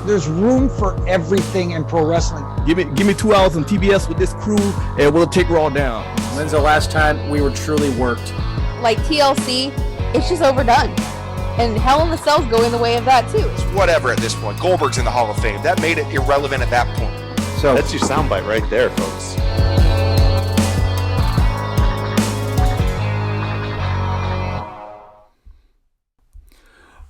There's room for everything in pro wrestling. Give me 2 hours on TBS with this crew, and we'll take Raw down. When's the last time we were truly worked? Like TLC, it's just overdone. And Hell in the Cell's going the way of that too. It's whatever at this point. Goldberg's in the Hall of Fame. That made it irrelevant at that point. So that's your soundbite right there, folks.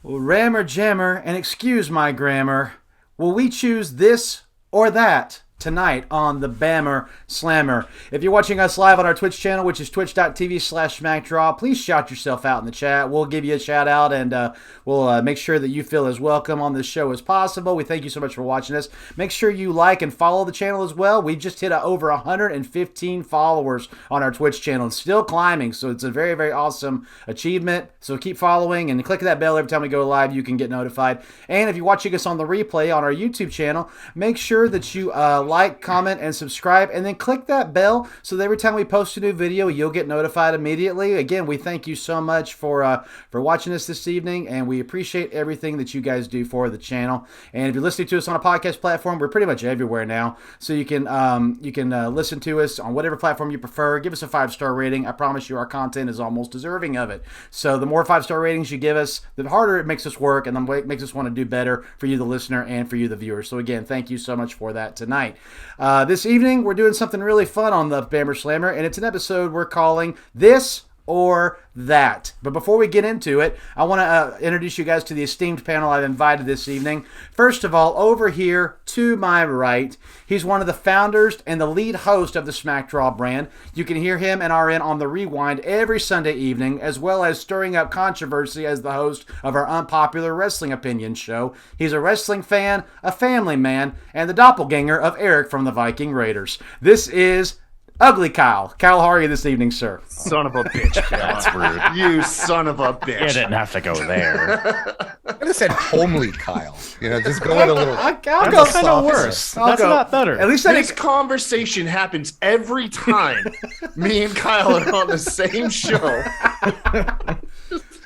Well, Rammer Jammer, and excuse my grammar, will we choose this or that tonight on the Bammer Slammer? If you're watching us live on our Twitch channel, which is twitch.tv/SmackDraw, please shout yourself out in the chat. We'll give you a shout out, and we'll make sure that you feel as welcome on this show as possible. We thank you so much for watching us. Make sure you like and follow the channel as well. We just hit over 115 followers on our Twitch channel. It's still climbing, so it's a very, very awesome achievement. So keep following and click that bell every time we go live. You can get notified. And if you're watching us on the replay on our YouTube channel, make sure that you like, comment, and subscribe, and then click that bell so that every time we post a new video, you'll get notified immediately. Again, we thank you so much for watching us this evening, and we appreciate everything that you guys do for the channel. And if you're listening to us on a podcast platform, we're pretty much everywhere now, so you can listen to us on whatever platform you prefer. Give us a 5-star rating. I promise you our content is almost deserving of it. So the more 5-star ratings you give us, the harder it makes us work, and the more it makes us want to do better for you, the listener, and for you, the viewer. So again, thank you so much for that tonight. This evening, we're doing something really fun on the Bammer Slammer, and it's an episode we're calling This or That. But before we get into it, I want to introduce you guys to the esteemed panel I've invited this evening. First of all, over here to my right, he's one of the founders and the lead host of the SmackDraw brand. You can hear him and RN on The Rewind every Sunday evening, as well as stirring up controversy as the host of our unpopular wrestling opinion show. He's a wrestling fan, a family man, and the doppelganger of Eric from the Viking Raiders. This is Ugly Kyle. Kyle, how are you this evening, sir? Son of a bitch. That's rude. You son of a bitch. You didn't have to go there. I could have said homely Kyle. Just go with a little. I'll go kind of worse. That's not better. At least this conversation happens every time me and Kyle are on the same show.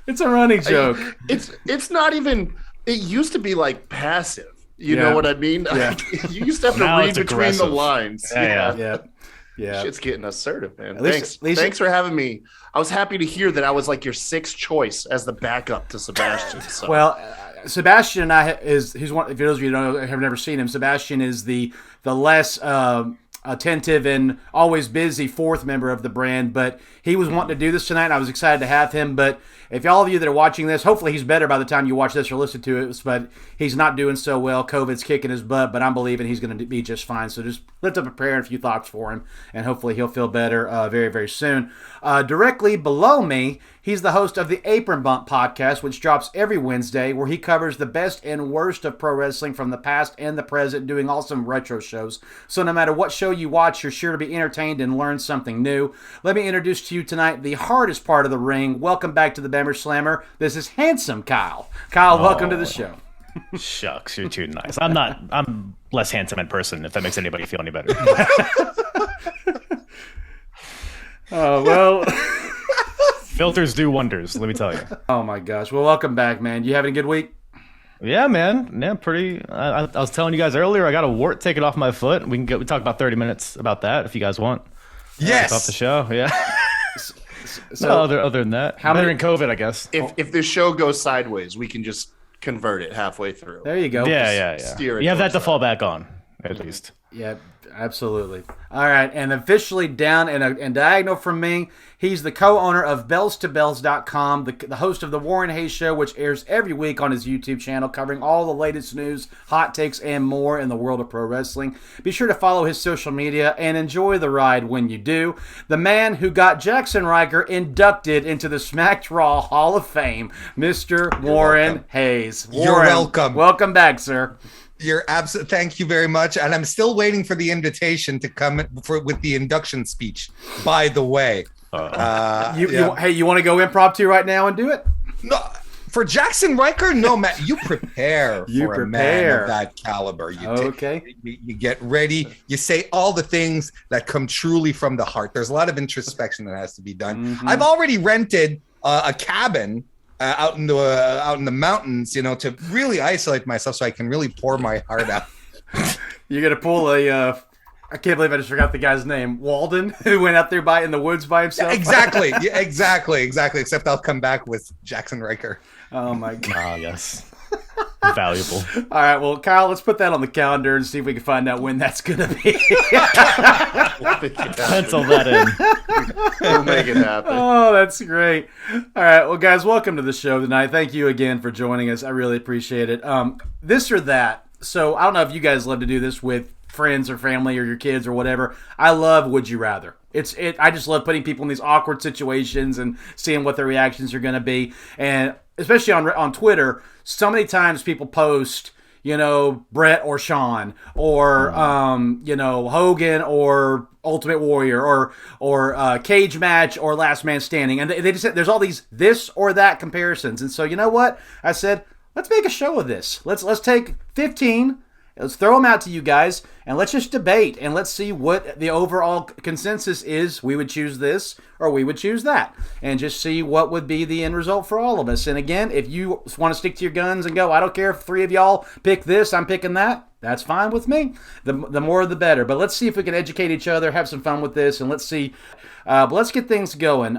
It's a running joke. It's not even. It used to be like passive. You know what I mean? Yeah. You used to have to read between the lines. Yeah. Shit's getting assertive, man. Thanks Thanks for having me. I was happy to hear that I was like your 6th choice as the backup to Sebastian. So. Well, Sebastian and I he's one. If those of you who don't have never seen him, Sebastian is the less attentive and always busy 4th member of the brand, but he was wanting to do this tonight, and I was excited to have him. But if all of you that are watching this, hopefully he's better by the time you watch this or listen to it, but he's not doing so well. COVID's kicking his butt, but I'm believing he's going to be just fine. So just lift up a prayer and a few thoughts for him, and hopefully he'll feel better very, very soon. Directly below me, he's the host of the Apron Bump podcast, which drops every Wednesday, where he covers the best and worst of pro wrestling from the past and the present, doing awesome retro shows. So no matter what show you watch, you're sure to be entertained and learn something new. Let me introduce to you tonight the hardest part of the ring. Welcome back to the Bammer Slammer. This is Handsome Kyle. Kyle, welcome to the show. Shucks, you're too nice. I'm less handsome in person, if that makes anybody feel any better. Oh, well. Filters do wonders, let me tell you. Oh my gosh. Well, welcome back, man. You having a good week? Yeah, man. Yeah, pretty. I was telling you guys earlier, I got a wart taken off my foot. We talk about 30 minutes about that if you guys want. Yes. Off the show, yeah. So, no, other than that, better in COVID, I guess. If the show goes sideways, we can just convert it halfway through. There you go. Yeah. Steer it. You have that to fall back on, at least. Yeah, absolutely. All right, and officially down and diagonal from me, he's the co-owner of BellsToBells.com, the host of the Warren Hayes Show, which airs every week on his YouTube channel, covering all the latest news, hot takes, and more in the world of pro wrestling. Be sure to follow his social media and enjoy the ride when you do. The man who got Jackson Riker inducted into the SmackDraw Hall of Fame, Mr. Warren Hayes. Warren, You're welcome. Welcome back, sir. You're absolutely. Thank you very much. And I'm still waiting for the invitation to come with the induction speech. By the way, you want to go impromptu right now and do it? No, for Jackson Riker, no, Matt. You prepare for a man of that caliber. You get ready. You say all the things that come truly from the heart. There's a lot of introspection that has to be done. Mm-hmm. I've already rented a cabin out in the mountains, to really isolate myself so I can really pour my heart out. You're gonna pull a. I can't believe I just forgot the guy's name. Walden, who went out there in the woods by himself. Exactly. Yeah, exactly. Except I'll come back with Jackson Riker. Oh my god. Ah, yes. Valuable. All right, well, Kyle, let's put that on the calendar and see if we can find out when that's going to be. Pencil that in. We'll make it happen. Oh, that's great. All right, well, guys, welcome to the show tonight. Thank you again for joining us. I really appreciate it. This or that. So I don't know if you guys love to do this with friends or family or your kids or whatever. I love Would You Rather. I just love putting people in these awkward situations and seeing what their reactions are going to be. And especially on Twitter, so many times people post, Brett or Sean or, Hogan or Ultimate Warrior or Cage Match or Last Man Standing. And they just there's all these this or that comparisons. And so, you know what? I said, let's make a show of this. Let's take 15. Let's throw them out to you guys, and let's just debate, and let's see what the overall consensus is. We would choose this, or we would choose that, and just see what would be the end result for all of us. And again, if you want to stick to your guns and go, I don't care if 3 of y'all pick this, I'm picking that, that's fine with me. The more the better. But let's see if we can educate each other, have some fun with this, and let's see. But let's get things going.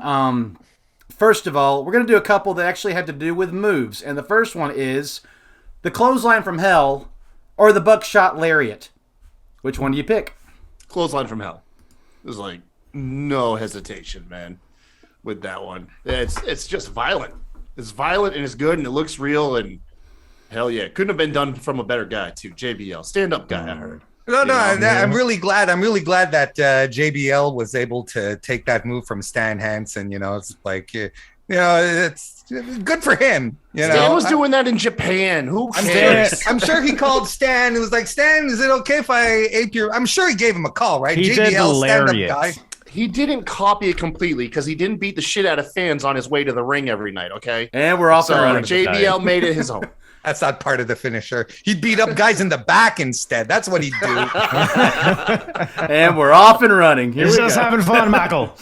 First of all, we're going to do a couple that actually have to do with moves, and the first one is the clothesline from hell or the buckshot lariat. Which one do you pick? Clothesline from hell. There's like no hesitation, man, with that one. It's just violent. It's violent and it's good and it looks real and hell yeah. Couldn't have been done from a better guy too. JBL. Stand-up guy, I heard. I'm really glad that JBL was able to take that move from Stan Hansen. It's like, it's good for him. Stan was doing that in Japan. Who cares? I'm sure he called Stan. It was like, Stan, is it okay if I ape your? I'm sure he gave him a call, right? He did hilarious. Stand-up guy. He didn't copy it completely because he didn't beat the shit out of fans on his way to the ring every night. Okay, and we're off so running. JBL made it his own. That's not part of the finisher. He'd beat up guys in the back instead. That's what he'd do. And we're off and running. He's just having fun, Michael.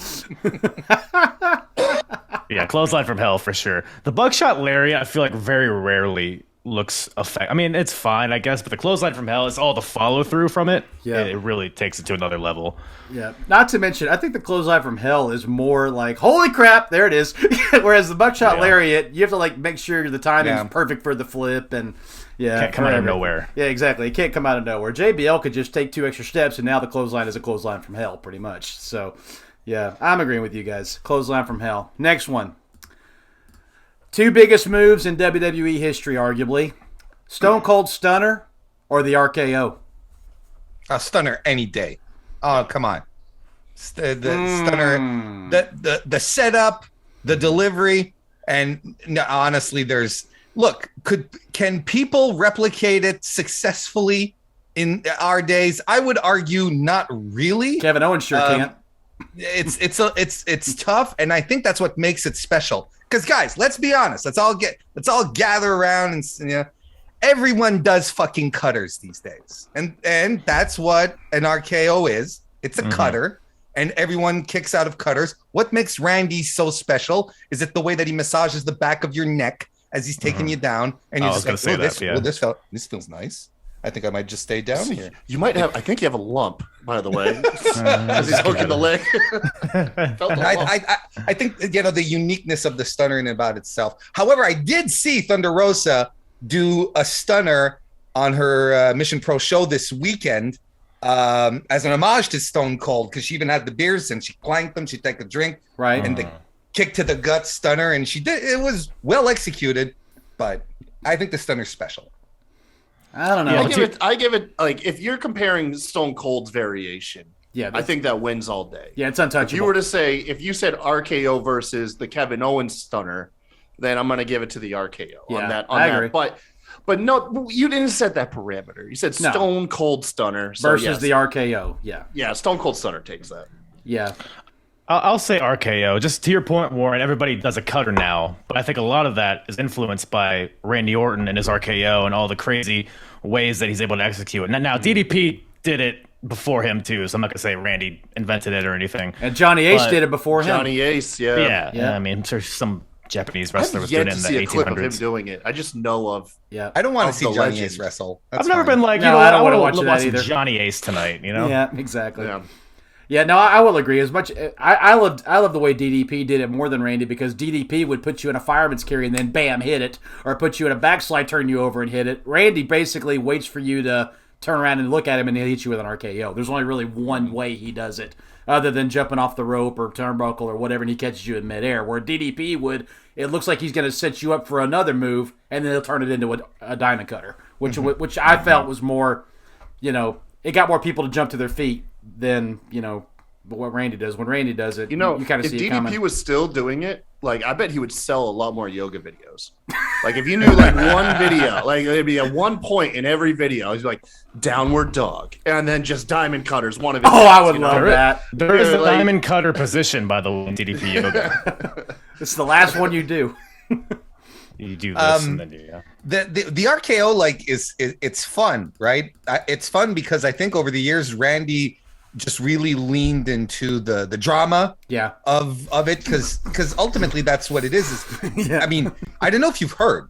Yeah, clothesline from hell for sure. The buckshot lariat, I feel like very rarely looks effective. I mean, it's fine, I guess, but the clothesline from hell is all the follow through from it. Yeah, it really takes it to another level. Yeah, not to mention, I think the clothesline from hell is more like, holy crap, there it is. Whereas the buckshot lariat, you have to make sure the timing's perfect for the flip and. Yeah, can't come out of nowhere. Yeah, exactly. It can't come out of nowhere. JBL could just take 2 extra steps, and now the clothesline is a clothesline from hell, pretty much. So, yeah, I'm agreeing with you guys. Clothesline from hell. Next one. 2 biggest moves in WWE history, arguably. Stone Cold Stunner or the RKO? A Stunner any day. Oh, come on. The Stunner, the setup, the delivery, and honestly, can people replicate it successfully in our days? I would argue not really. Kevin Owens sure can't. It's tough, and I think that's what makes it special. Because guys, let's be honest. Let's all gather around and everyone does fucking cutters these days, and that's what an RKO is. It's a cutter. And everyone kicks out of cutters. What makes Randy so special is it the way that he massages the back of your neck as he's taking you down, and you're just like, this feels nice. I think I might just stay down here. You might have. I think you have a lump, by the way, as he's hooking the leg. I think the uniqueness of the stunner in and about itself. However, I did see Thunder Rosa do a stunner on her Mission Pro show this weekend as an homage to Stone Cold, because she even had the beers and she clanked them. She'd take a drink, right, and the kick to the gut stunner, and she did. It was well executed, but I think the stunner's special. I don't know. I give it like, if you're comparing Stone Cold's variation, I think that wins all day. Yeah, it's untouchable. If you were to say, if you said RKO versus the Kevin Owens stunner, then I'm going to give it to the RKO on that. I agree. But no, you didn't set that parameter. You said Stone Cold Stunner versus the RKO. Yeah, Stone Cold Stunner takes that. Yeah. I'll say RKO. Just to your point, Warren, everybody does a cutter now, but I think a lot of that is influenced by Randy Orton and his RKO and all the crazy ways that he's able to execute it. Now DDP did it before him too, so I'm not gonna say Randy invented it or anything. And Johnny Ace did it before him. Johnny Ace, yeah. I mean, there's some Japanese wrestler I've was yet doing it to in see the a clip of him 1800s. doing it. I just know of. Yeah. I don't want Of to see the Johnny legend. Ace wrestle. That's I've never fine. been like, No, you know, I don't want wanna to watch watch that some either. Johnny Ace tonight. You know, Yeah, exactly. Yeah. Yeah, no, I will agree. As much I love the way DDP did it more than Randy, because DDP would put you in a fireman's carry and then bam, hit it, or put you in a backslide, turn you over and hit it. Randy basically waits for you to turn around and look at him and he'll hit you with an RKO. There's only really one way he does it, other than jumping off the rope or turnbuckle or whatever, and he catches you in midair. Where DDP would, it looks like he's going to set you up for another move and then he'll turn it into a diamond cutter, which I felt was more, it got more people to jump to their feet than what Randy does. When Randy does it, you kind of if see it DDP coming. was still doing it, like I bet he would sell a lot more yoga videos. Like if you knew like one video, like there'd be a one point in every video, he's like downward dog, and then just diamond cutters. One of his. I would love that. there is a like- diamond cutter position, by the way, in DDP yoga. It's the last one you do. You do this and then The RKO it's fun, right? It's fun because I think over the years Randy just really leaned into the drama Yeah. of it because ultimately that's what it is. Yeah. I mean, I don't know if you've heard,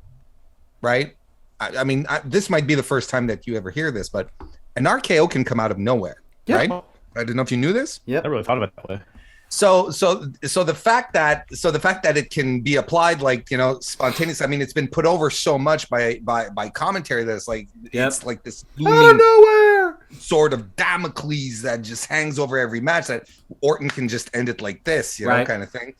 right? I mean, this might be the first time that you ever hear this, but an RKO can come out of nowhere, Yeah. right? I don't know if you knew this. I never really thought about it that way. So the fact that it can be applied like spontaneous. I mean, it's been put over so much by commentary that it's like it's like this looming nowhere. sword of Damocles that just hangs over every match that Orton can just end it like this, Right. kind of thing.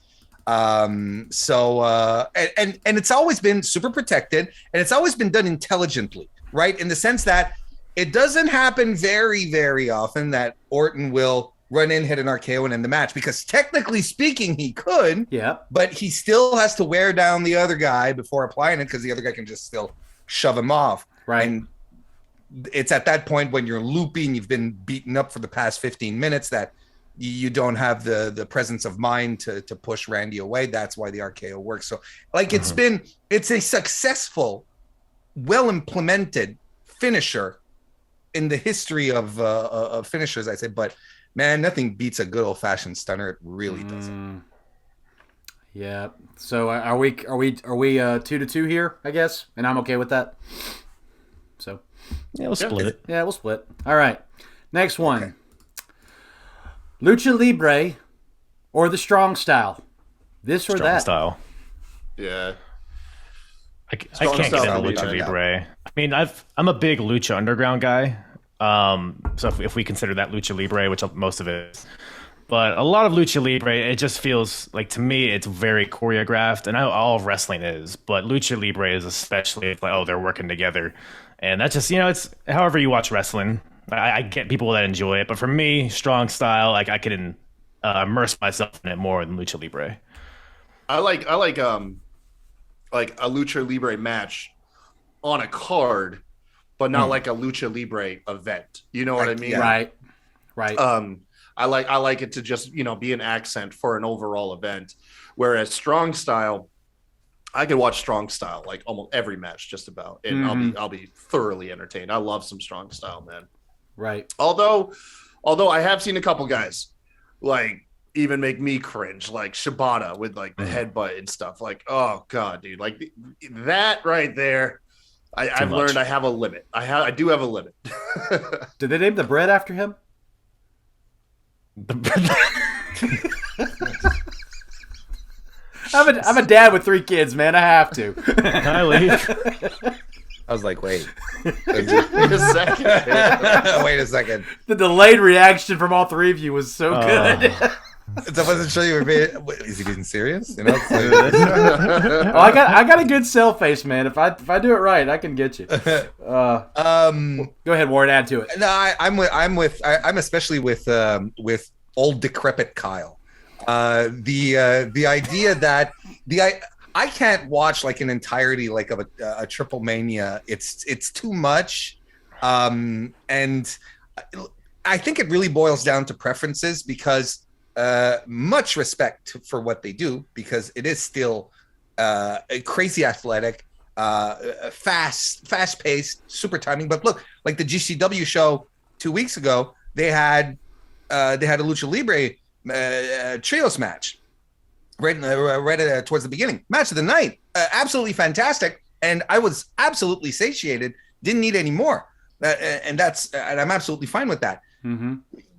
And it's always been super protected and it's always been done intelligently, right? In the sense that it doesn't happen very, very often that Orton will run in, hit an RKO and end the match, because technically speaking, he could, Yeah. but he still has to wear down the other guy before applying it because the other guy can just still shove him off. Right. And it's at that point when you're looping, you've been beaten up for the past 15 minutes that you don't have the presence of mind to push Randy away. That's why the RKO works. So like it's a successful, well implemented finisher in the history of finishers, I say, but man, nothing beats a good old fashioned stunner. It really doesn't. Yeah. So are we 2-2 here? I guess, and I'm okay with that. So Yeah, we'll split it. yeah, we'll split. All right. Next one. Okay. Lucha Libre or the Strong Style. This or Strong that. style. Yeah. I can't get style into would be Lucha better. Libre. I mean, I'm a big Lucha Underground guy. So if we consider that Lucha Libre, which most of it is, but a lot of Lucha Libre, it just feels like, to me, it's very choreographed, and all of wrestling is, but Lucha Libre is especially like, they're working together, and that's just, it's however you watch wrestling. I get people that enjoy it, but for me, Strong Style, like I can immerse myself in it more than Lucha Libre. I like a Lucha Libre match on a card, but not like a Lucha Libre event. You know what I mean? Right. Right. I like it to just, be an accent for an overall event. Whereas Strong Style, I could watch Strong Style like almost every match just about, and I'll be thoroughly entertained. I love some Strong Style, man. Right. Although I have seen a couple guys like even make me cringe, like Shibata with like the headbutt and stuff. Like, oh god, dude, like that right there. I've learned I have a limit. I do have a limit. Did they name the bread after him? I'm a dad with 3 kids, man. I have to. Can I leave? I was like, wait. Wait a second. Wait a second. The delayed reaction from all 3 of you was so good. I wasn't sure you were being. Is he being serious? It's like, Oh, I got a good sell face, man. If I do it right, I can get you. Go ahead, Warren. Add to it. No, I'm especially with old decrepit Kyle. The idea that I can't watch like an entirety like of a Triple Mania. It's too much, and I think it really boils down to preferences because. Much respect for what they do because it is still crazy athletic, fast paced, super timing. But look, like the GCW show 2 weeks ago, they had a Lucha Libre trios match, right towards the beginning. Match of the night, absolutely fantastic, and I was absolutely satiated. Didn't need any more, and I'm absolutely fine with that. Mm-hmm.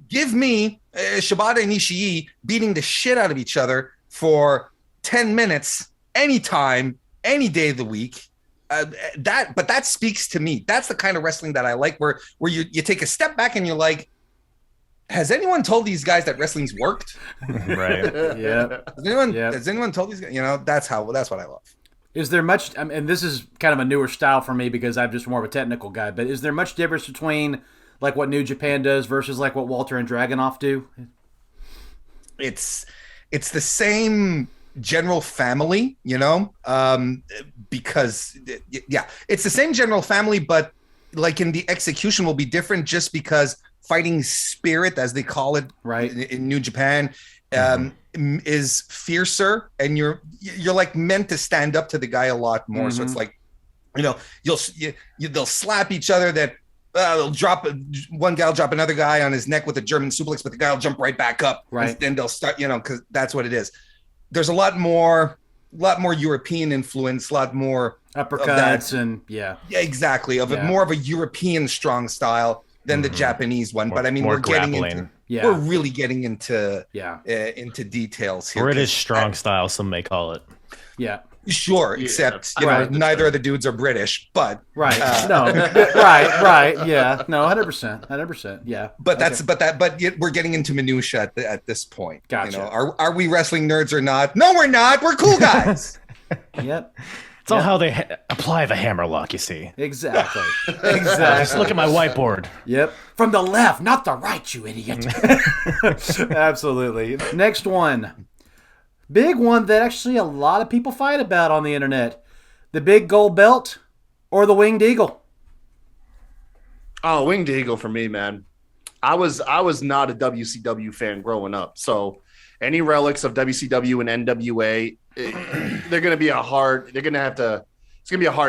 Give me Shibata and Ishii beating the shit out of each other for 10 minutes, anytime, any day of the week. That speaks to me. That's the kind of wrestling that I like, where you take a step back and you're like, has anyone told these guys that wrestling's worked? Right. Yeah. Has anyone told these guys? That's what I love. Is there much, and this is kind of a newer style for me because I'm just more of a technical guy, but is there much difference between like what New Japan does versus like what Walter and Dragunov do? It's the same general family, because it's the same general family, but like in the execution will be different just because fighting spirit, as they call it, right, in New Japan, is fiercer, and you're like meant to stand up to the guy a lot more. So it's like, they'll slap each other, that they'll one guy will drop another guy on his neck with a German suplex, but the guy will jump right back up, right, and then they'll start, because that's what it is. There's a lot more European influence, a lot more uppercuts, and exactly, more of a European strong style than the Japanese one. But I mean, we're really getting into details here. British strong style, some may call it. Yeah. Sure, except neither of the dudes are British, but right, yeah, no, 100%, yeah. But we're getting into minutia at this point. Gotcha. Are we wrestling nerds or not? No, we're not. We're cool guys. Yep. It's all how they apply the hammerlock, you see. Exactly. Just look at my whiteboard. Yep. From the left, not the right, you idiot. Absolutely. Next one. Big one that actually a lot of people fight about on the internet. The big gold belt or the winged eagle? Oh, winged eagle for me, man. I was not a WCW fan growing up. So any relics of WCW and NWA, it's going to be a hard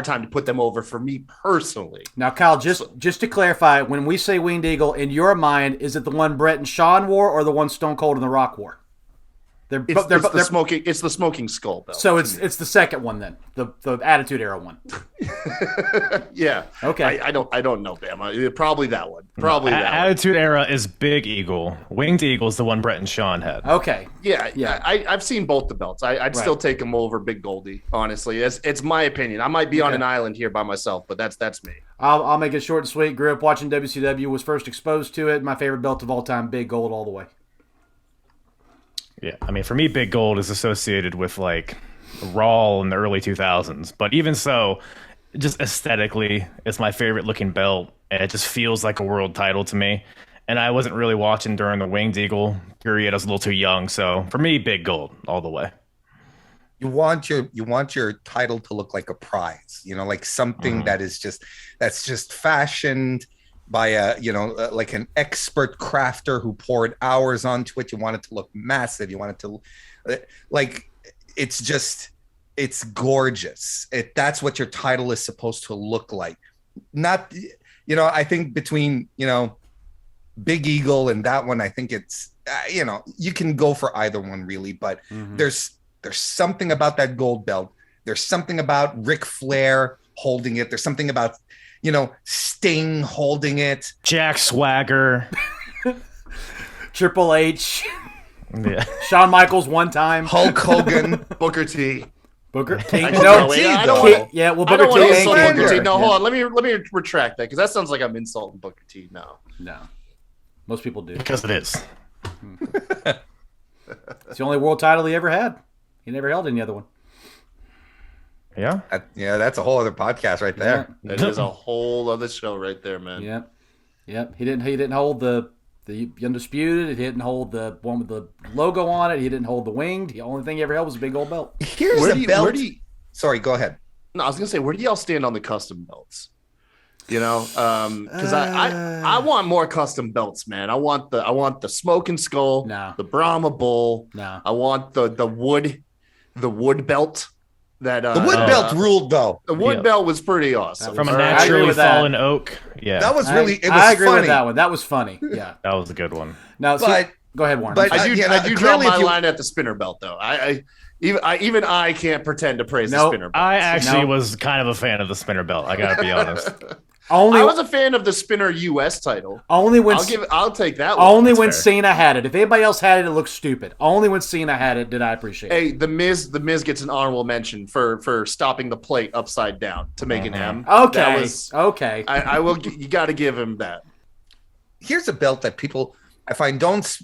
time to put them over for me personally. Now, Kyle, just to clarify, when we say winged eagle, in your mind, is it the one Brett and Shawn wore or the one Stone Cold and The Rock wore? It's the smoking skull belt. So it's the second one then, the Attitude Era one. Yeah. Okay. I don't know, Bama. Probably that one. Probably that Attitude Era is Big Eagle. Winged Eagle is the one Brett and Shawn had. Okay. Yeah. I've seen both the belts. I'd still take them over Big Goldie. Honestly, it's my opinion. I might be on an island here by myself, but that's me. I'll make it short and sweet. Grew up watching WCW. Was first exposed to it. My favorite belt of all time, Big Gold, all the way. Yeah, I mean, for me, Big Gold is associated with like Raw in the early 2000s. But even so, just aesthetically, it's my favorite looking belt, and it just feels like a world title to me. And I wasn't really watching during the Winged Eagle period. I was a little too young, so for me, Big Gold all the way. You want your title to look like a prize, like something that's just fashioned by like an expert crafter who poured hours onto it. You want it to look massive. You want it to it's gorgeous. That's what your title is supposed to look like. Not, I think between, Big Eagle and that one, I think it's, you can go for either one really, but there's something about that gold belt. There's something about Ric Flair holding it. There's something about, Sting holding it. Jack Swagger. Triple H. Yeah. Shawn Michaels one time. Hulk Hogan. Booker T. Booker T. Booker T. No, hold on. Let me retract that because that sounds like I'm insulting Booker T. No. Most people do. Because it is. It's the only world title he ever had. He never held any other one. Yeah. That's a whole other podcast right there. Yeah. That is a whole other show right there, man. Yep. He didn't hold the Undisputed. He didn't hold the one with the logo on it. He didn't hold the winged. The only thing he ever held was a big gold belt. Here's a belt. Sorry, go ahead. No, I was gonna say, where do y'all stand on the custom belts? Because I want more custom belts, man. I want the Smoking Skull, the Brahma Bull. I want the wood belt. The wood belt ruled though. The wood belt was pretty awesome. From a naturally fallen oak. Yeah. That was really. I agree with that one. That was funny. Yeah. That was a good one. Now, Go ahead, Warren. But- I do. yeah, I do draw clearly if my you- line at the spinner belt, though. Even I can't pretend to praise the Nope. spinner belt. I actually No. was kind of a fan of the spinner belt. I gotta be honest. only I was a fan of the spinner U.S. title. only when I'll take that one. only That's when fair. Cena had it. If anybody else had it, it looked stupid. Only when Cena had it did I appreciate it. Hey, the Miz gets an honorable mention for stopping the plate upside down to make an M. Okay. That was, Okay. I will. You got to give him that. Here's a belt that people I find don't,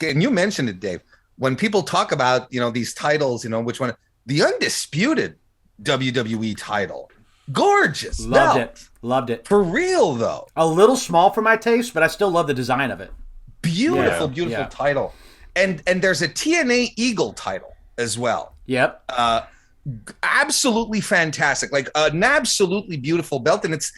and you mentioned it, Dave. When people talk about these titles, which one, the undisputed WWE title, gorgeous, Loved belt. it. Loved it. For real though, A little small for my taste, but I still love the design of it. beautiful, Yeah, beautiful yeah. title, and there's a TNA Eagle title as well. Yep. Absolutely fantastic, like an absolutely beautiful belt, and it's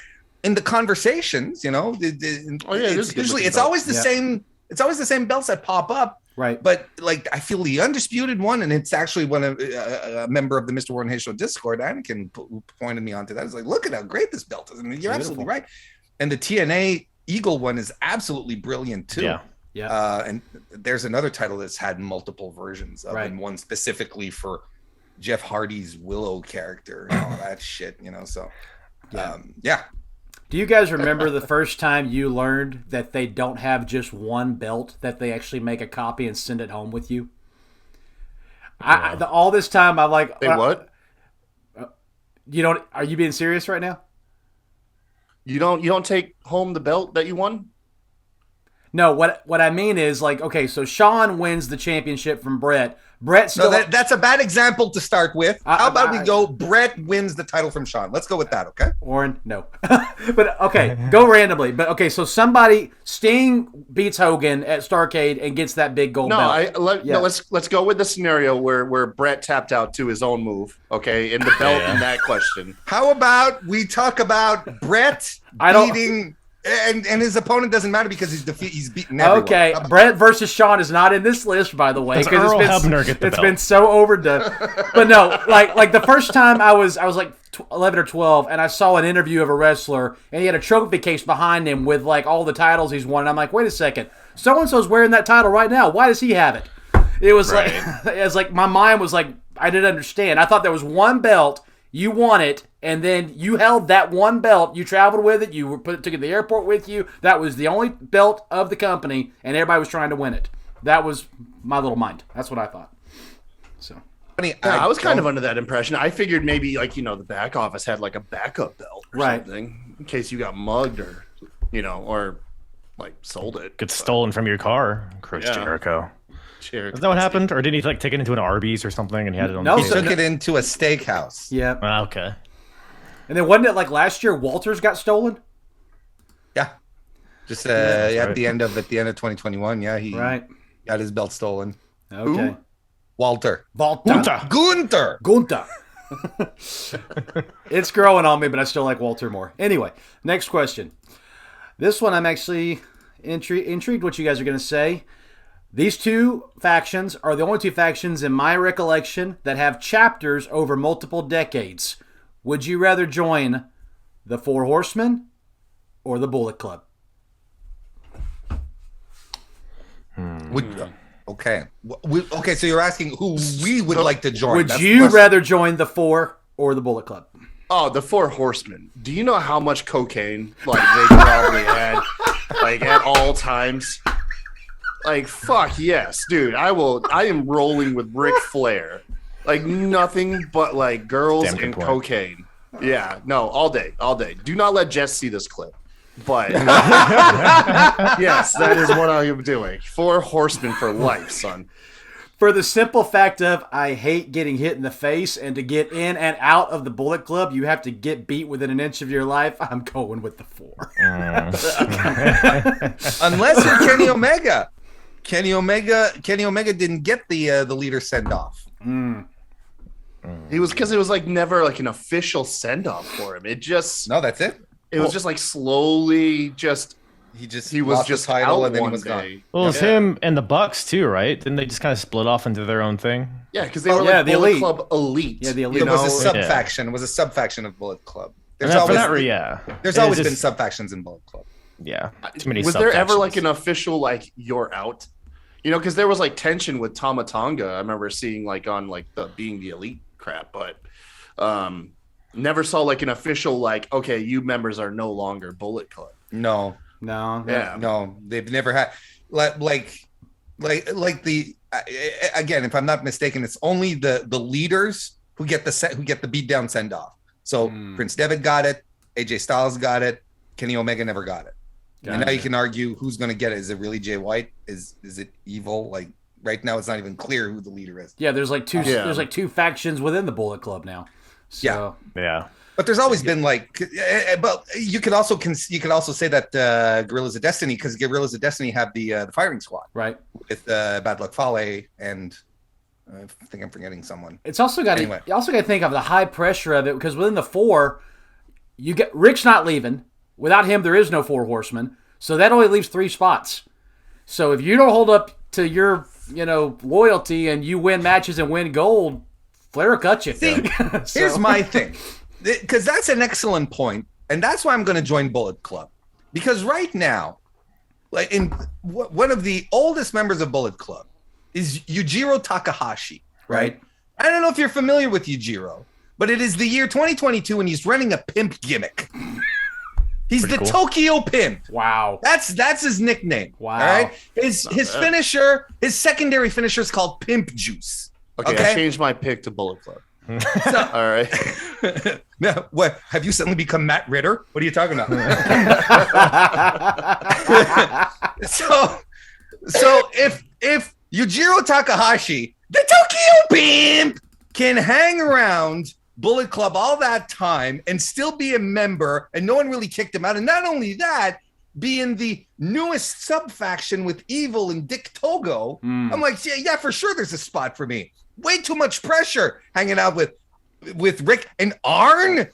in the conversations. Oh, yeah, it is a it's good usually looking it's belt. always the Yeah. same. It's always the same belts that pop up. Right. But like, I feel the undisputed one, and it's actually one of a member of the Mr. Warren Hayes Show Discord, Anakin, pointed me onto that. It's like, look at how great this belt is. I mean, you're absolutely right. And the TNA Eagle one is absolutely brilliant too. Yeah. Yeah. And there's another title that's had multiple versions of, Right. and one specifically for Jeff Hardy's Willow character and all that shit. So yeah. Do you guys remember the first time you learned that they don't have just one belt, that they actually make a copy and send it home with you? All this time, I'm like, Hey, what? You don't? Are you being serious right now? You don't take home the belt that you won? No. What I mean is, like, okay, so Sean wins the championship from Brett. Brett still. No, that's a bad example to start with. How about we go? Brett wins the title from Sean. Let's go with that, okay? Warren, no. But okay, go randomly. But okay, so Sting beats Hogan at Starrcade and gets that big gold belt. Yeah. Let's go with the scenario where Brett tapped out to his own move, okay, in the belt in that question. How about we talk about Brett beating and his opponent doesn't matter because he's beaten everyone. Okay, Brett versus Sean is not in this list, by the way, Does Earl Hebner get the it's belt? been so overdone. But no, like the first time I was like 11 or 12, and I saw an interview of a wrestler, and he had a trophy case behind him with like all the titles he's won. And I'm like, wait a second, so and so's wearing that title right now. Why does he have it? It was like, it's like my mind was like, I didn't understand. I thought there was one belt. You won it, and then you held that one belt. You traveled with it. You took it to the airport with you. That was the only belt of the company, and everybody was trying to win it. That was my little mind. That's what I thought. So, I was kind of under that impression. I figured maybe the back office had like a backup belt or Right. something in case you got mugged or or like sold it. Gets stolen from your car, Chris Yeah. Jericho. Cheers. Is that what happened? Or did he take it into an Arby's or something and he had it on No, the He so- took it into a steakhouse. yeah. Okay. And then wasn't it like last year Walters got stolen? Yeah. Just right. at the end of 2021, yeah, he Right. got his belt stolen. Okay. Walter. Walter. Gunther. Gunta. It's growing on me, but I still like Walter more. Anyway, next question. This one I'm actually intrigued what you guys are going to say. These two factions are the only two factions in my recollection that have chapters over multiple decades. Would you rather join the Four Horsemen or the Bullet Club? Okay. Okay, so you're asking who we would like to join. Would That's the you question. rather join the Four or the Bullet Club? Oh, the Four Horsemen. Do you know how much cocaine they probably had like at all times? Like fuck yes, dude. I am rolling with Ric Flair. Like nothing but like girls Damn good and point. cocaine. Yeah, no, all day. Do not let Jess see this clip. But yes, that is what I am doing. Four Horsemen for life, son. For the simple fact of I hate getting hit in the face, and to get in and out of the Bullet Club, you have to get beat within an inch of your life. I'm going with the Four. Unless you're Kenny Omega. Kenny Omega didn't get the leader send off. It was because it was like never like an official send off for him. It No, that's it. was just like slowly he was lost just the title out and then he one was gone. day. Well, it's Yeah. him and the Bucks too, right? Didn't they just kind of split off into their own thing? Yeah, because they were yeah, like the Bullet Elite. Club Elite. Yeah, the Elite. You It was a know? sub Yeah. faction. It was a sub faction of Bullet Club. And There's for always that, yeah. there's It's always been just- sub factions in Bullet Club. Yeah. Too many Was there ever sub-factions. like an official like you're out? You know, because there was like tension with Tama Tonga. I remember seeing like on like the being the elite crap, but never saw like an official like, okay, you members are no longer Bullet Club. No, No. Yeah. no, they've never had like the again, if I'm not mistaken, it's only the leaders who get the beat down send off. So Prince Devitt got it, AJ Styles got it, Kenny Omega never got it. And now you can argue who's going to get it. Is it really Jay White? Is it Evil? Like right now, it's not even clear who the leader is. Yeah, there's like two factions within the Bullet Club now. So, Yeah. But there's always been like, but you could also say that Guerrillas of Destiny, because Guerrillas of Destiny have the firing squad, right. with Bad Luck Fale, and I think I'm forgetting someone. It's also got Anyway. you also got to think of the high pressure of it, because within the four, you get Rick's not leaving. Without him, there is no Four Horsemen, so that only leaves 3 spots. So if you don't hold up to your loyalty and you win matches and win gold, Flair will cut you. See, here's my thing, because that's an excellent point, and that's why I'm going to join Bullet Club, because right now, like one of the oldest members of Bullet Club is Yujiro Takahashi, right? I don't know if you're familiar with Yujiro, but it is the year 2022, and he's running a pimp gimmick. He's Pretty the cool. Tokyo Pimp. Wow. That's his nickname. Wow. All right. His finisher, his secondary finisher is called Pimp Juice. Okay, I changed my pick to Bullet Club. All right. Now, what have you suddenly become Matt Ritter? What are you talking about? so if Yujiro Takahashi, the Tokyo Pimp, can hang around Bullet Club all that time and still be a member, and no one really kicked him out, and not only that, be in the newest sub faction with Evil and Dick Togo, I'm like, yeah, for sure, there's a spot for me. Way too much pressure hanging out with Rick and Arn.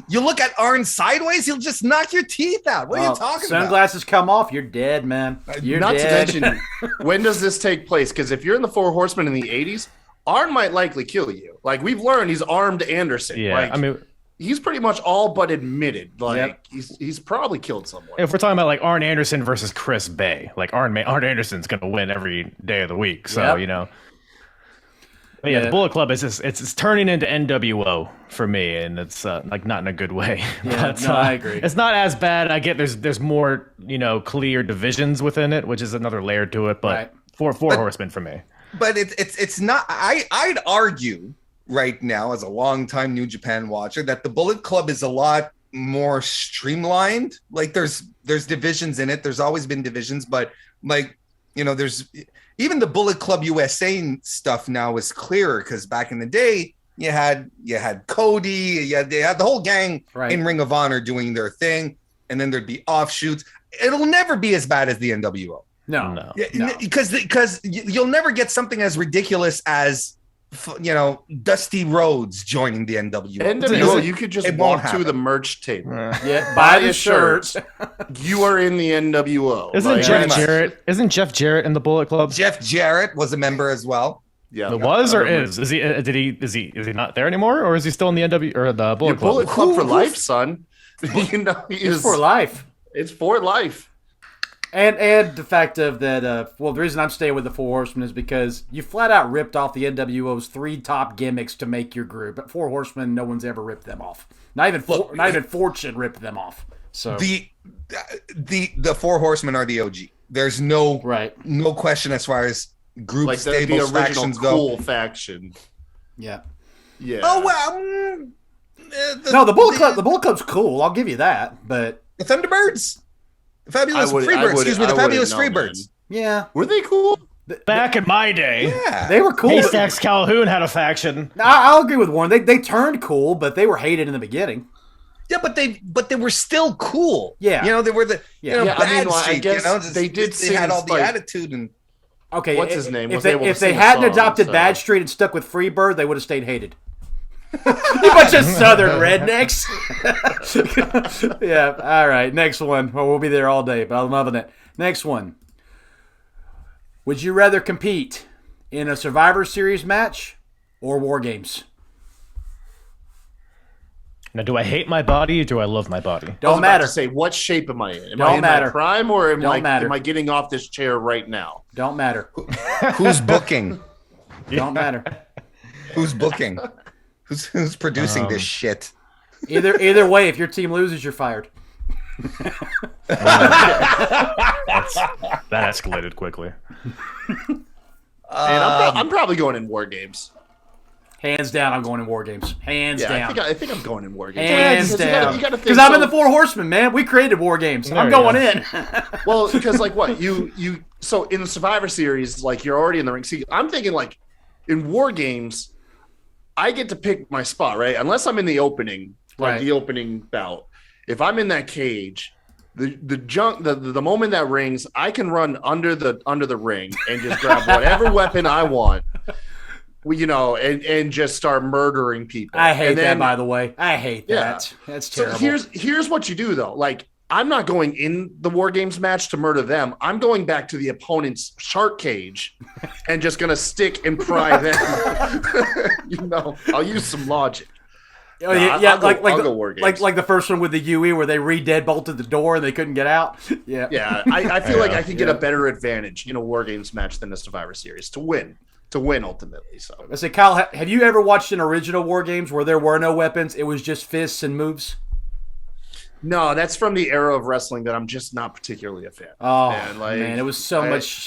You look at Arn sideways, he'll just knock your teeth out. What are you talking about? Sunglasses come off, you're dead, man. You're Not dead. to mention, when does this take place? Because if you're in the Four Horsemen in the 80s, Arn might likely kill you. Like, we've learned he's armed Anderson. Yeah. Like, I mean, he's pretty much all but admitted. Like, he's probably killed someone. if we're talking about like Arn Anderson versus Chris Bay, like Arn Anderson's going to win every day of the week. So, Yep. But yeah, the Bullet Club is just, it's turning into NWO for me, and it's like not in a good way. Yeah, But, I agree. It's not as bad. I get there's more clear divisions within it, which is another layer to it. But Right. four horsemen for me. But it's not. I'd argue right now, as a longtime New Japan watcher, that the Bullet Club is a lot more streamlined. Like there's divisions in it. There's always been divisions, but like there's even the Bullet Club USA stuff now is clearer, because back in the day you had Cody, they had the whole gang in Ring of Honor doing their thing, and then there'd be offshoots. It'll never be as bad as the NWO. No. Because you'll never get something as ridiculous as Dusty Rhodes joining the NWO. NWO, you could just It won't walk to happen. the merch table. Yeah, buy the shirt. You are in the NWO. Isn't Like, Jeff Jarrett in the Bullet Club? Jeff Jarrett was a member as well. Yeah, It was or is? Is he? Is he not there anymore, or is he still in the NW or the Bullet Your Club? Bullet Club for life, son. It's for life. It's for life. And the fact of that, the reason I'm staying with the Four Horsemen is because you flat out ripped off the NWO's 3 top gimmicks to make your group. But Four Horsemen, no one's ever ripped them off. Not even Fortune ripped them off. So The Four Horsemen are the OG. There's no question as far as group Like the stables, original factions cool go. faction. yeah. Yeah. Oh well. No, the Bullet Club. The Bullet Club's cool. I'll give you that. But the Thunderbirds, the Fabulous Freebirds. Excuse me, the Fabulous Freebirds. yeah, Were they cool? Back in my day, Yeah, they were cool. Haystacks Calhoun had a faction. I'll agree with Warren. They turned cool, but they were hated in the beginning. Yeah, but they were still cool. Yeah. They were the Yeah, I bad mean, well, I streak, guess they did They sing had all the like- attitude and. Okay, What's his name? If Was they, able to if they sing a hadn't song, adopted so- Bad Street and stuck with Freebird, they would have stayed hated. You bunch of Southern rednecks. Yeah. All right. Next one. Well, we'll be there all day, but I'm loving it. Next one. Would you rather compete in a Survivor Series match or War Games? Now, do I hate my body or do I love my body? I was Don't about matter. to say, what shape am I in? Am Don't I in matter. my prime or am Don't matter. am I getting off this chair right now? Don't matter. Who's booking? Don't matter. Who's booking? Who's producing this shit? Either way, if your team loses, you're fired. That escalated quickly. And I'm probably going in War Games. Hands down, I'm going in War Games. Hands Yeah, down. I think I'm going in War Games. Hands Because down. you gotta think, Because I'm in so- the Four Horsemen, man. We created War Games. I'm There you going go. in. Well, because like what you so in the Survivor Series, like you're already in the ring. See, I'm thinking like in War Games, I get to pick my spot, right? Unless I'm in the opening, like Right. the opening bout. If I'm in that cage, the moment that rings, I can run under the ring and just grab whatever weapon I want. You know, and just start murdering people. I hate And then- that, by the way. I hate Yeah. that. That's terrible. So here's what you do though. Like I'm not going in the War Games match to murder them. I'm going back to the opponent's shark cage and just gonna stick and pry them. You know, I'll use some logic. Oh, yeah, I'll go War Games. like the first one with the UE where they re-deadbolted the door and they couldn't get out. Yeah. Yeah, I feel like I can get Yeah. a better advantage in a War Games match than a Survivor Series to win ultimately. So I say, Kyle, have you ever watched an original War Games where there were no weapons? It was just fists and moves. no, that's from the era of wrestling that I'm just not particularly a fan. Oh Man, it was so I- much.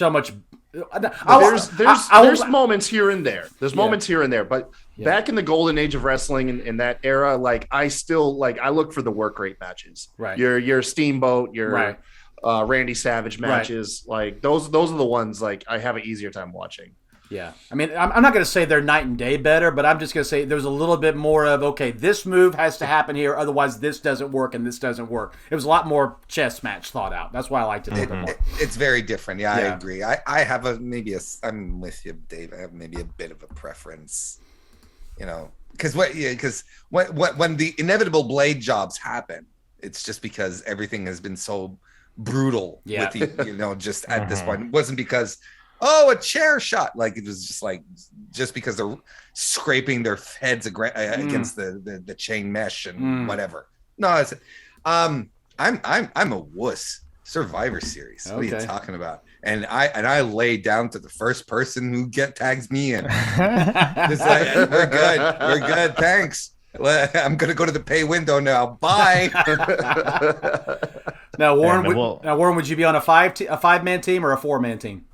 There's moments here and there. There's Yeah. moments here and there, but back in the golden age of wrestling in that era, like I still like I look for the work rate matches. Right. Your Steamboat, your Right. Randy Savage matches, like those are the ones like I have an easier time watching. Yeah, I mean, I'm not going to say they're night and day better, but I'm just going to say there's a little bit more of, okay, this move has to happen here, otherwise this doesn't work and this doesn't work. It was a lot more chess match thought out. That's why I liked it a little bit more. It's very different. Yeah, I Yeah. agree. I have I'm with you, Dave. I have maybe a bit of a preference, you know, because when the inevitable blade jobs happen, it's just because everything has been so brutal. Yeah. With the, you know, just at this point, it wasn't because a chair shot. Like it was just because they're scraping their heads against the chain mesh and whatever. No, it's I'm a wuss. Survivor Series. What are you Okay. talking about? And I lay down to the first person who tags me in. It's like, we're good. Thanks. I'm gonna go to the pay window now. Bye. Now, Warren, Yeah, would you be on a 5-man team or a 4-man team?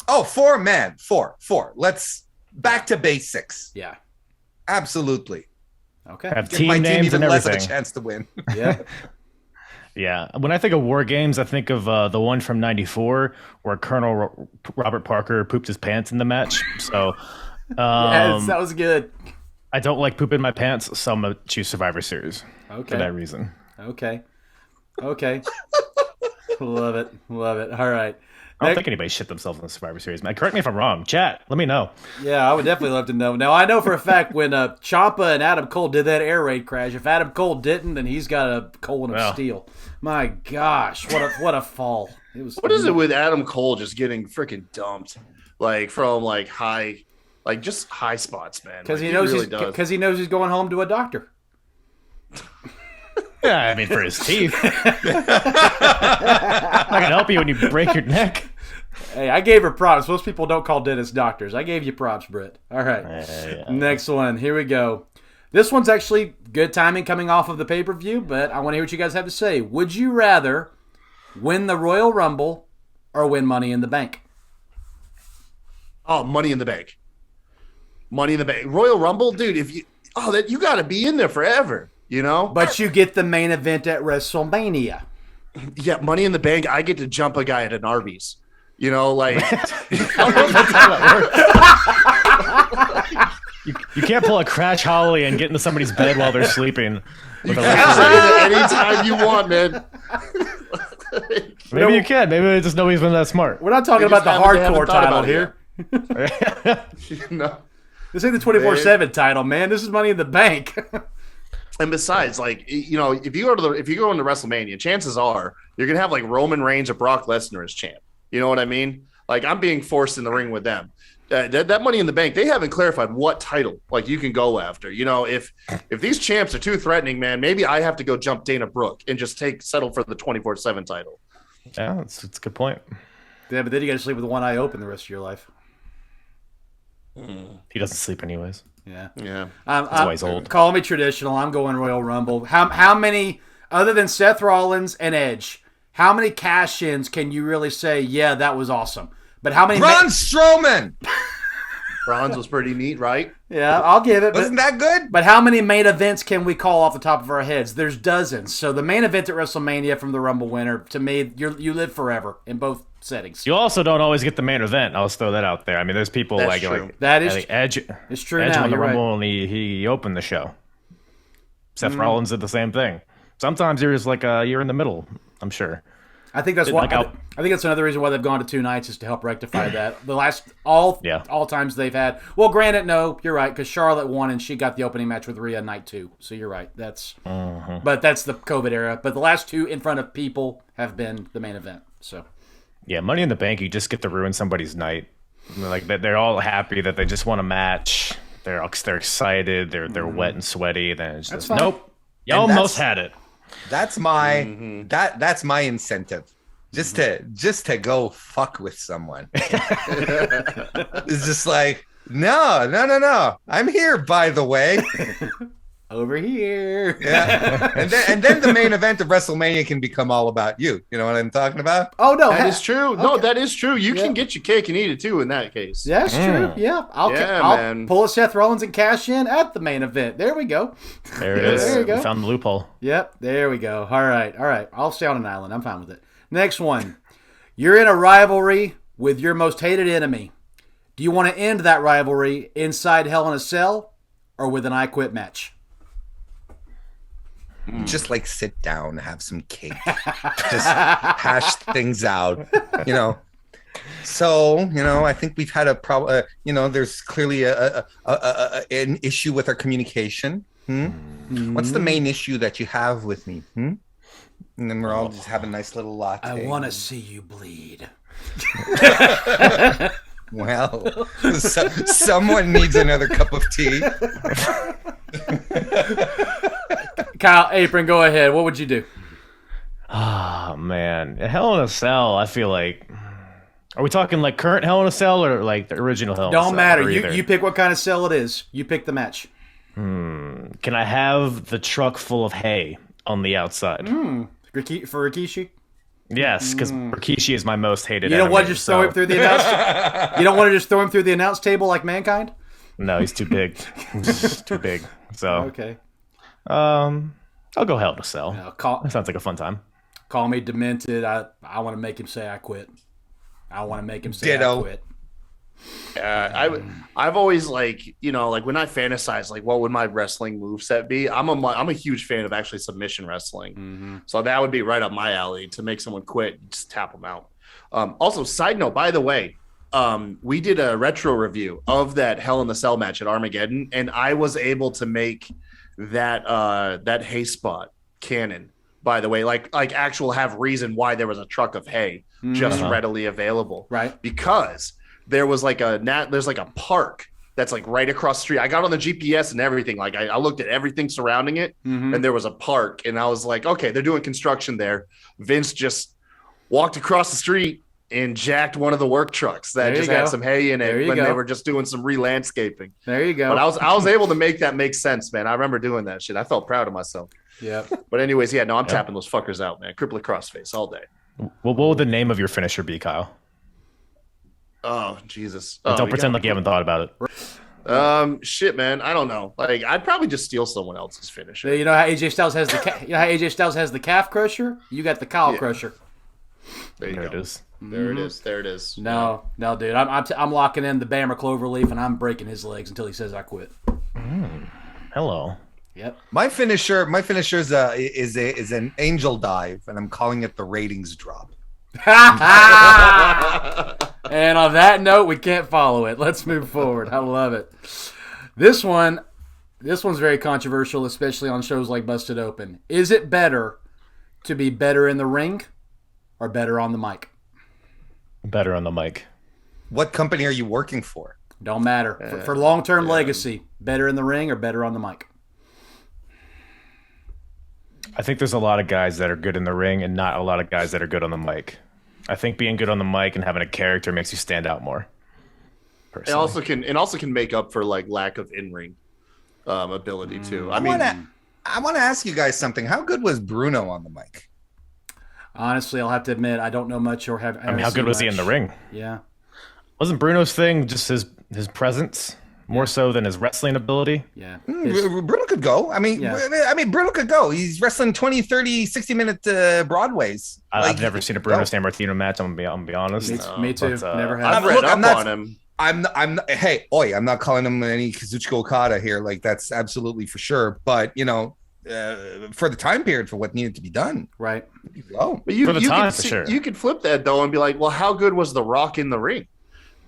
Oh, 4-man. Four. Let's back to basics. Yeah. Absolutely. Okay. Have Give team my team names even and less of a everything. chance to win. Yeah. Yeah. When I think of War Games, I think of the one from '94 where Colonel Robert Parker pooped his pants in the match. So Yes, that was good. I don't like poop in my pants, so I'm going to choose Survivor Series for Okay. that reason. Okay. Love it. All right. I don't think anybody shit themselves in the Survivor Series, man. Correct me if I'm wrong. Chat, let me know. Yeah, I would definitely love to know. Now, I know for a fact when Ciampa and Adam Cole did that air raid crash, if Adam Cole didn't, then he's got a colon of Well. steel. My gosh, what a fall. It was. What is it with Adam Cole just getting freaking dumped, like from like high, like just high spots, man? Because Like, he knows really does. because he knows he's going home to a doctor. Yeah, I mean, for his teeth. I'm not going to help you when you break your neck. Hey, I gave her props. Most people don't call dentists doctors. I gave you props, Britt. All right. Next one. Here we go. This one's actually good timing coming off of the pay-per-view, but I want to hear what you guys have to say. Would you rather win the Royal Rumble or win Money in the Bank? Oh, Money in the Bank. Money in the Bank. Royal Rumble, dude. If you that you got to be in there forever. You know. But you get the main event at WrestleMania. Yeah, Money in the Bank. I get to jump a guy at an Arby's. You know, like You can't pull a Crash Holly and get into somebody's bed while they're sleeping. With a say that anytime you want, man. Maybe you can. Maybe just nobody's been that smart. We're not talking They about the just haven't hardcore thought title about it here. No. This ain't the 24/7 title, man. This is Money in the Bank. And besides, like you know, if you go into WrestleMania, chances are you're gonna have like Roman Reigns or Brock Lesnar as champ. You know what I mean? Like I'm being forced in the ring with them. that Money in the Bank, they haven't clarified what title like you can go after. You know, if these champs are too threatening, man, maybe I have to go jump Dana Brooke and just settle for the 24/7 title. Yeah, it's a good point. Yeah, but then you got to sleep with one eye open the rest of your life. He doesn't sleep anyways. Yeah. Yeah. That's why he's old. Call me traditional. I'm going Royal Rumble. How many, other than Seth Rollins and Edge, how many cash-ins can you really say, yeah, that was awesome? But how many? Braun Strowman. Bronze was pretty neat, right? Yeah, I'll give it. Wasn't that good? But how many main events can we call off the top of our heads? There's dozens. So the main event at WrestleMania from the Rumble winner, to me, you live forever in both settings. You also don't always get the main event. I'll just throw that out there. I mean, there's people That's like true. That is I think Edge. It's true Edge now. won the You're Rumble right. and he opened the show. Seth Rollins did the same thing. Sometimes you're just like you're in the middle. I'm sure. I think that's Like why. I'll- I think that's another reason why they've gone to 2 nights is to help rectify that. The last all times they've had. Well, granted, no, you're right because Charlotte won and she got the opening match with Rhea night 2. So you're right. That's. But that's the COVID era. But the last 2 in front of people have been the main event. So. Yeah, Money in the Bank, you just get to ruin somebody's night. Like they're all happy that they just want a match. They're excited. They're wet and sweaty. Then it's just fine. nope. You And almost had it. That's my that's my incentive. Just to go fuck with someone. It's just like, no. I'm here, by the way. Over here. Yeah. And then the main event of WrestleMania can become all about you. You know what I'm talking about? Oh no, That is true. No, Okay. that is true. You can get your cake and eat it too in that case. That's true. Yeah, I'll man. pull a Seth Rollins and cash in at the main event. There we go. There it is. There you go. We found the loophole. Yep, there we go. All right. I'll stay on an island. I'm fine with it. Next one. You're in a rivalry with your most hated enemy. Do you want to end that rivalry inside Hell in a Cell or with an I Quit match? Just like sit down, have some cake, just hash things out, you know. So, I think we've had a problem. There's clearly an issue with our communication. What's the main issue that you have with me? And then we're all just having a nice little latte. I want to see you bleed. Well, someone needs another cup of tea. Kyle Apron, go ahead. What would you do? Oh man, Hell in a Cell. I feel like. Are we talking like current Hell in a Cell or like the original Hell in a Cell? Don't matter. Or either? You pick what kind of cell it is. You pick the match. Can I have the truck full of hay on the outside? For Rikishi? Yes, because Rikishi is my most hated. You don't want to enemy, just throw him through the announce. You don't want to just throw him through the announce table like Mankind. No, he's too big. He's too big. So Okay. I'll go Hell in a Cell. Now, call That sounds like a fun time. me demented. I want to make him say I quit. I want to make him say I Ditto. quit. I've always like when I fantasize like what would my wrestling moveset be, I'm a huge fan of actually submission wrestling. So that would be right up my alley to make someone quit, just tap them out. Also, side note, by the way, we did a retro review of that Hell in the Cell match at Armageddon, and I was able to make that hay spot canon. By the way, like actual have reason why there was a truck of hay just readily available, Right. Because there was there's like a park that's like right across the street. I got on the GPS and everything. Like I looked at everything surrounding it, and there was a park, and I was like, okay, they're doing construction there. Vince just walked across the street and jacked one of the work trucks that There you just had go. some hay in There it you when go. they were just doing some re-landscaping. There you go. But I was able to make that make sense, man. I remember doing that shit. I felt proud of myself. Yep. But anyways, yeah, no, I'm tapping those fuckers out, man. Crippler crossface all day. What would the name of your finisher be, Kyle? Oh, Jesus. Don't pretend like you haven't thought about it. Shit, man. I don't know. Like, I'd probably just steal someone else's finisher. You know how AJ Styles has the calf crusher? You got the Kyle crusher. There you There go. it is. There it is. There it is. No, dude. I'm locking in the Bammer Cloverleaf, and I'm breaking his legs until he says I quit. Hello. Yep. My finisher is an angel dive, and I'm calling it the ratings drop. And on that note, we can't follow it. Let's move forward. I love it. This one's very controversial, especially on shows like Busted Open. Is it better to be better in the ring or better on the mic? Better on the mic. What company are you working for? Don't matter. For long-term legacy, better in the ring or better on the mic? I think there's a lot of guys that are good in the ring and not a lot of guys that are good on the mic. I think being good on the mic and having a character makes you stand out more. It also can make up for like lack of in-ring ability too. I want to ask you guys something. How good was Bruno on the mic? Honestly, I'll have to admit I don't know much or have. I mean, how good was he in the ring? Yeah. Wasn't Bruno's thing just his presence more so than his wrestling ability? Yeah. Bruno could go. I mean, Bruno could go. He's wrestling 20, 30, 60-minute Broadways. I've never seen a Bruno Sammartino match. I'm gonna be honest. Me too. But, never have. I've read up on him. I'm not calling him any Kazuchika Okada here. Like, that's absolutely for sure. But, for the time period, for what needed to be done. Right. Oh, But sure. You could flip that though and be like, well, how good was The Rock in the ring?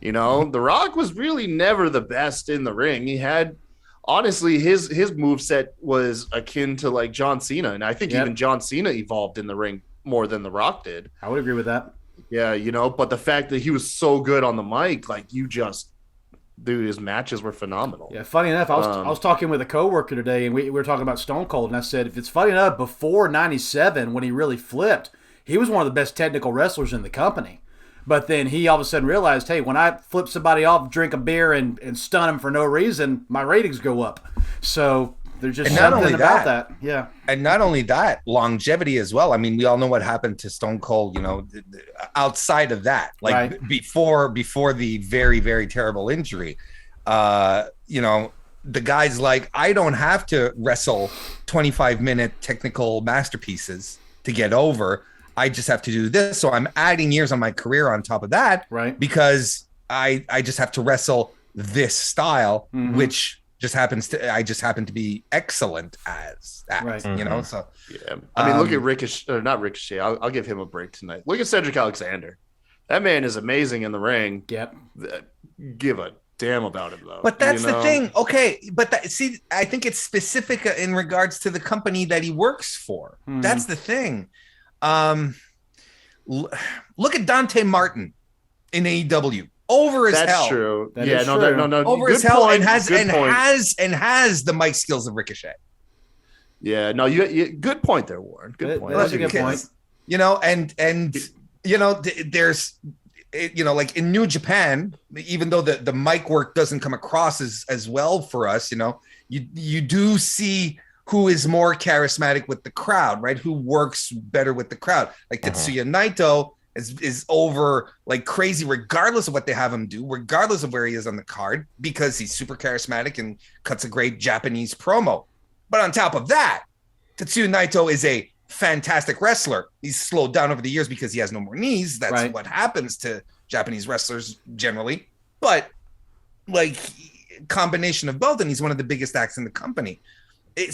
The Rock was really never the best in the ring. He had, honestly, his moveset was akin to like John Cena. And I think even John Cena evolved in the ring more than The Rock did. I would agree with that. Yeah, but the fact that he was so good on the mic, like his matches were phenomenal. Yeah, funny enough, I was talking with a coworker today, and we were talking about Stone Cold, and I said, if it's funny enough, before '97, when he really flipped, he was one of the best technical wrestlers in the company. But then he all of a sudden realized, hey, when I flip somebody off, drink a beer, and stun them for no reason, my ratings go up. So there's just something about that. Yeah. And not only that, longevity as well. I mean, we all know what happened to Stone Cold, outside of that, like before the very, very terrible injury, the guy's like, I don't have to wrestle 25-minute technical masterpieces to get over. I just have to do this. So I'm adding years on my career on top of that, right? Because I just have to wrestle this style, which I just happen to be excellent as that, right. So yeah, I mean, look at Ricochet, not Ricochet. I'll give him a break tonight. Look at Cedric Alexander. That man is amazing in the ring. Yep. Give a damn about him though. But that's the thing. Okay, but I think it's specific in regards to the company that he works for. That's the thing. Look at Dante Martin in AEW. Over as hell. That's true. That is true. No. Over as hell, and has the mic skills of Ricochet. Yeah, no, you good point there, Warren. Good point. That's a good point. There's like in New Japan, even though the mic work doesn't come across as well for us, you do see who is more charismatic with the crowd, right? Who works better with the crowd. Like Tetsuya Naito is over like crazy, regardless of what they have him do, regardless of where he is on the card, because he's super charismatic and cuts a great Japanese promo. But on top of that, Tetsuya Naito is a fantastic wrestler. He's slowed down over the years because he has no more knees. That's what happens to Japanese wrestlers generally. But like combination of both, and he's one of the biggest acts in the company. I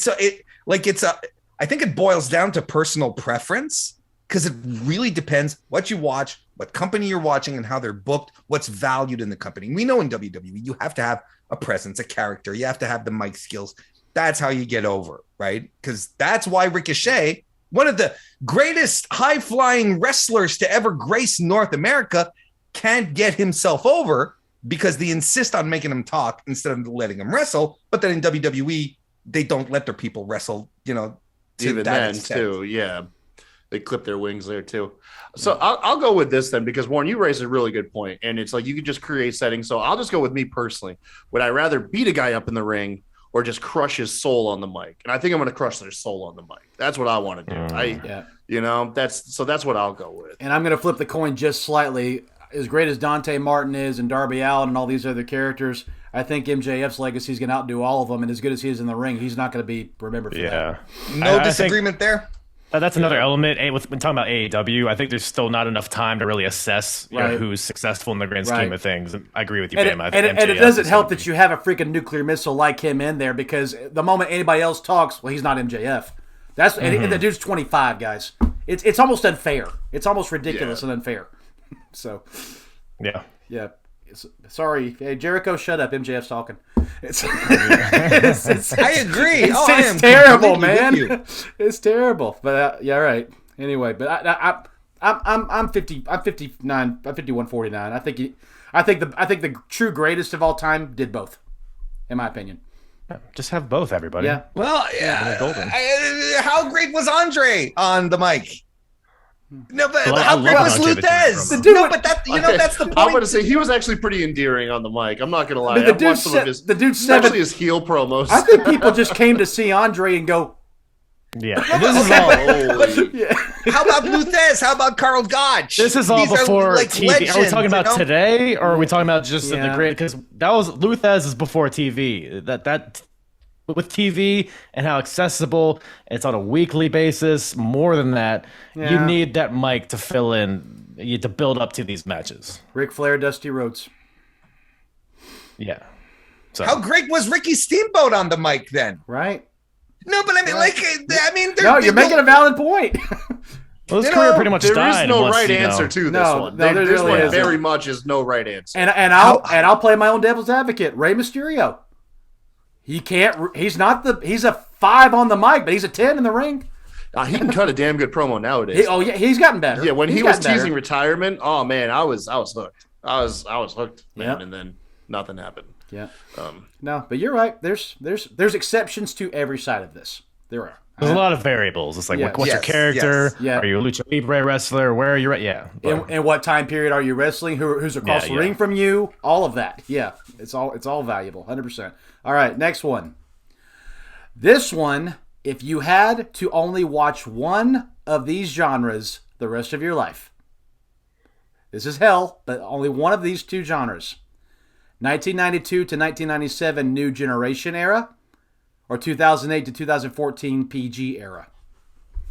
think it boils down to personal preference, because it really depends what you watch, what company you're watching, and how they're booked, what's valued in the company. We know in WWE, you have to have a presence, a character. You have to have the mic skills. That's how you get over, right? Because that's why Ricochet, one of the greatest high-flying wrestlers to ever grace North America, can't get himself over because they insist on making him talk instead of letting him wrestle. But then in WWE, they don't let their people wrestle, even then too. Yeah. They clip their wings there too. So I'll go with this then, because Warren, you raised a really good point, and it's like you could just create settings. So I'll just go with me personally. Would I rather beat a guy up in the ring or just crush his soul on the mic? And I think I'm going to crush their soul on the mic. That's what I want to do. That's what I'll go with. And I'm going to flip the coin just slightly. As great as Dante Martin is and Darby Allin and all these other characters, I think MJF's legacy is going to outdo all of them. And as good as he is in the ring, he's not going to be remembered for that. No disagreement there. That's another element. When talking about AEW, I think there's still not enough time to really assess who's successful in the grand scheme of things. I agree with you, Bam. And it doesn't help that you have a freaking nuclear missile like him in there, because the moment anybody else talks, well, he's not MJF. And the dude's 25, guys. It's almost unfair. It's almost ridiculous and unfair. So, yeah. Sorry, hey, Jericho, shut up. MJF's talking. I agree. It's terrible, man. It's terrible. But right. Anyway, but I'm 50. I'm 59. I'm 51-49. I think the true greatest of all time did both, in my opinion. Just have both, everybody. Yeah. Well, they're golden. How great was Andre on the mic? No, but Well, I how great love was Andre the Luthez? King promo. No, but that's the point. I'm gonna say he was actually pretty endearing on the mic. I'm not gonna lie. I mean, the I've watched dude's some of his, the dude's especially seven. his heel promos. I think people just came to see Andre and go, Yeah. And this is all. Holy- yeah. How about Luthez? How about Karl Gotch? This is all These are, before like, TV. Are we legends, talking about you know? today, or are we talking about just Yeah. the great? Because that was Luthez is before TV. That with TV and how accessible it's on a weekly basis. More than that, you Yeah. need that mic to fill in, to build up to these matches. Ric Flair, Dusty Rhodes. Yeah. So How great was Ricky Steamboat on the mic then? Right? No, but I mean, No, you're making a valid point. well, his you career know, pretty much There died. is no unless, right you know- answer to this No, one. no, there This really one isn't. very much is no right answer. And I'll play my own devil's advocate. Rey Mysterio. He's a 5 on the mic, but he's a 10 in the ring. He can cut a damn good promo nowadays. He's gotten better. Yeah, when He's he was gotten better. teasing retirement, oh man, I was hooked. I was hooked, man, Yep. and then nothing happened. Yeah. Um, No, but you're right. There's exceptions to every side of this. There are. There's a lot of variables. It's like, Yes. what's your Yes, character? yes. Yeah. Are you a lucha libre wrestler? Where are you at? Yeah. In what time period are you wrestling? Who's across Yeah, the yeah. ring from you? All of that. Yeah, it's all valuable. 100%. All right, next one. This one, if you had to only watch one of these genres the rest of your life, this is hell, but only one of these two genres. 1992 to 1997 New Generation era, or 2008 to 2014 PG era.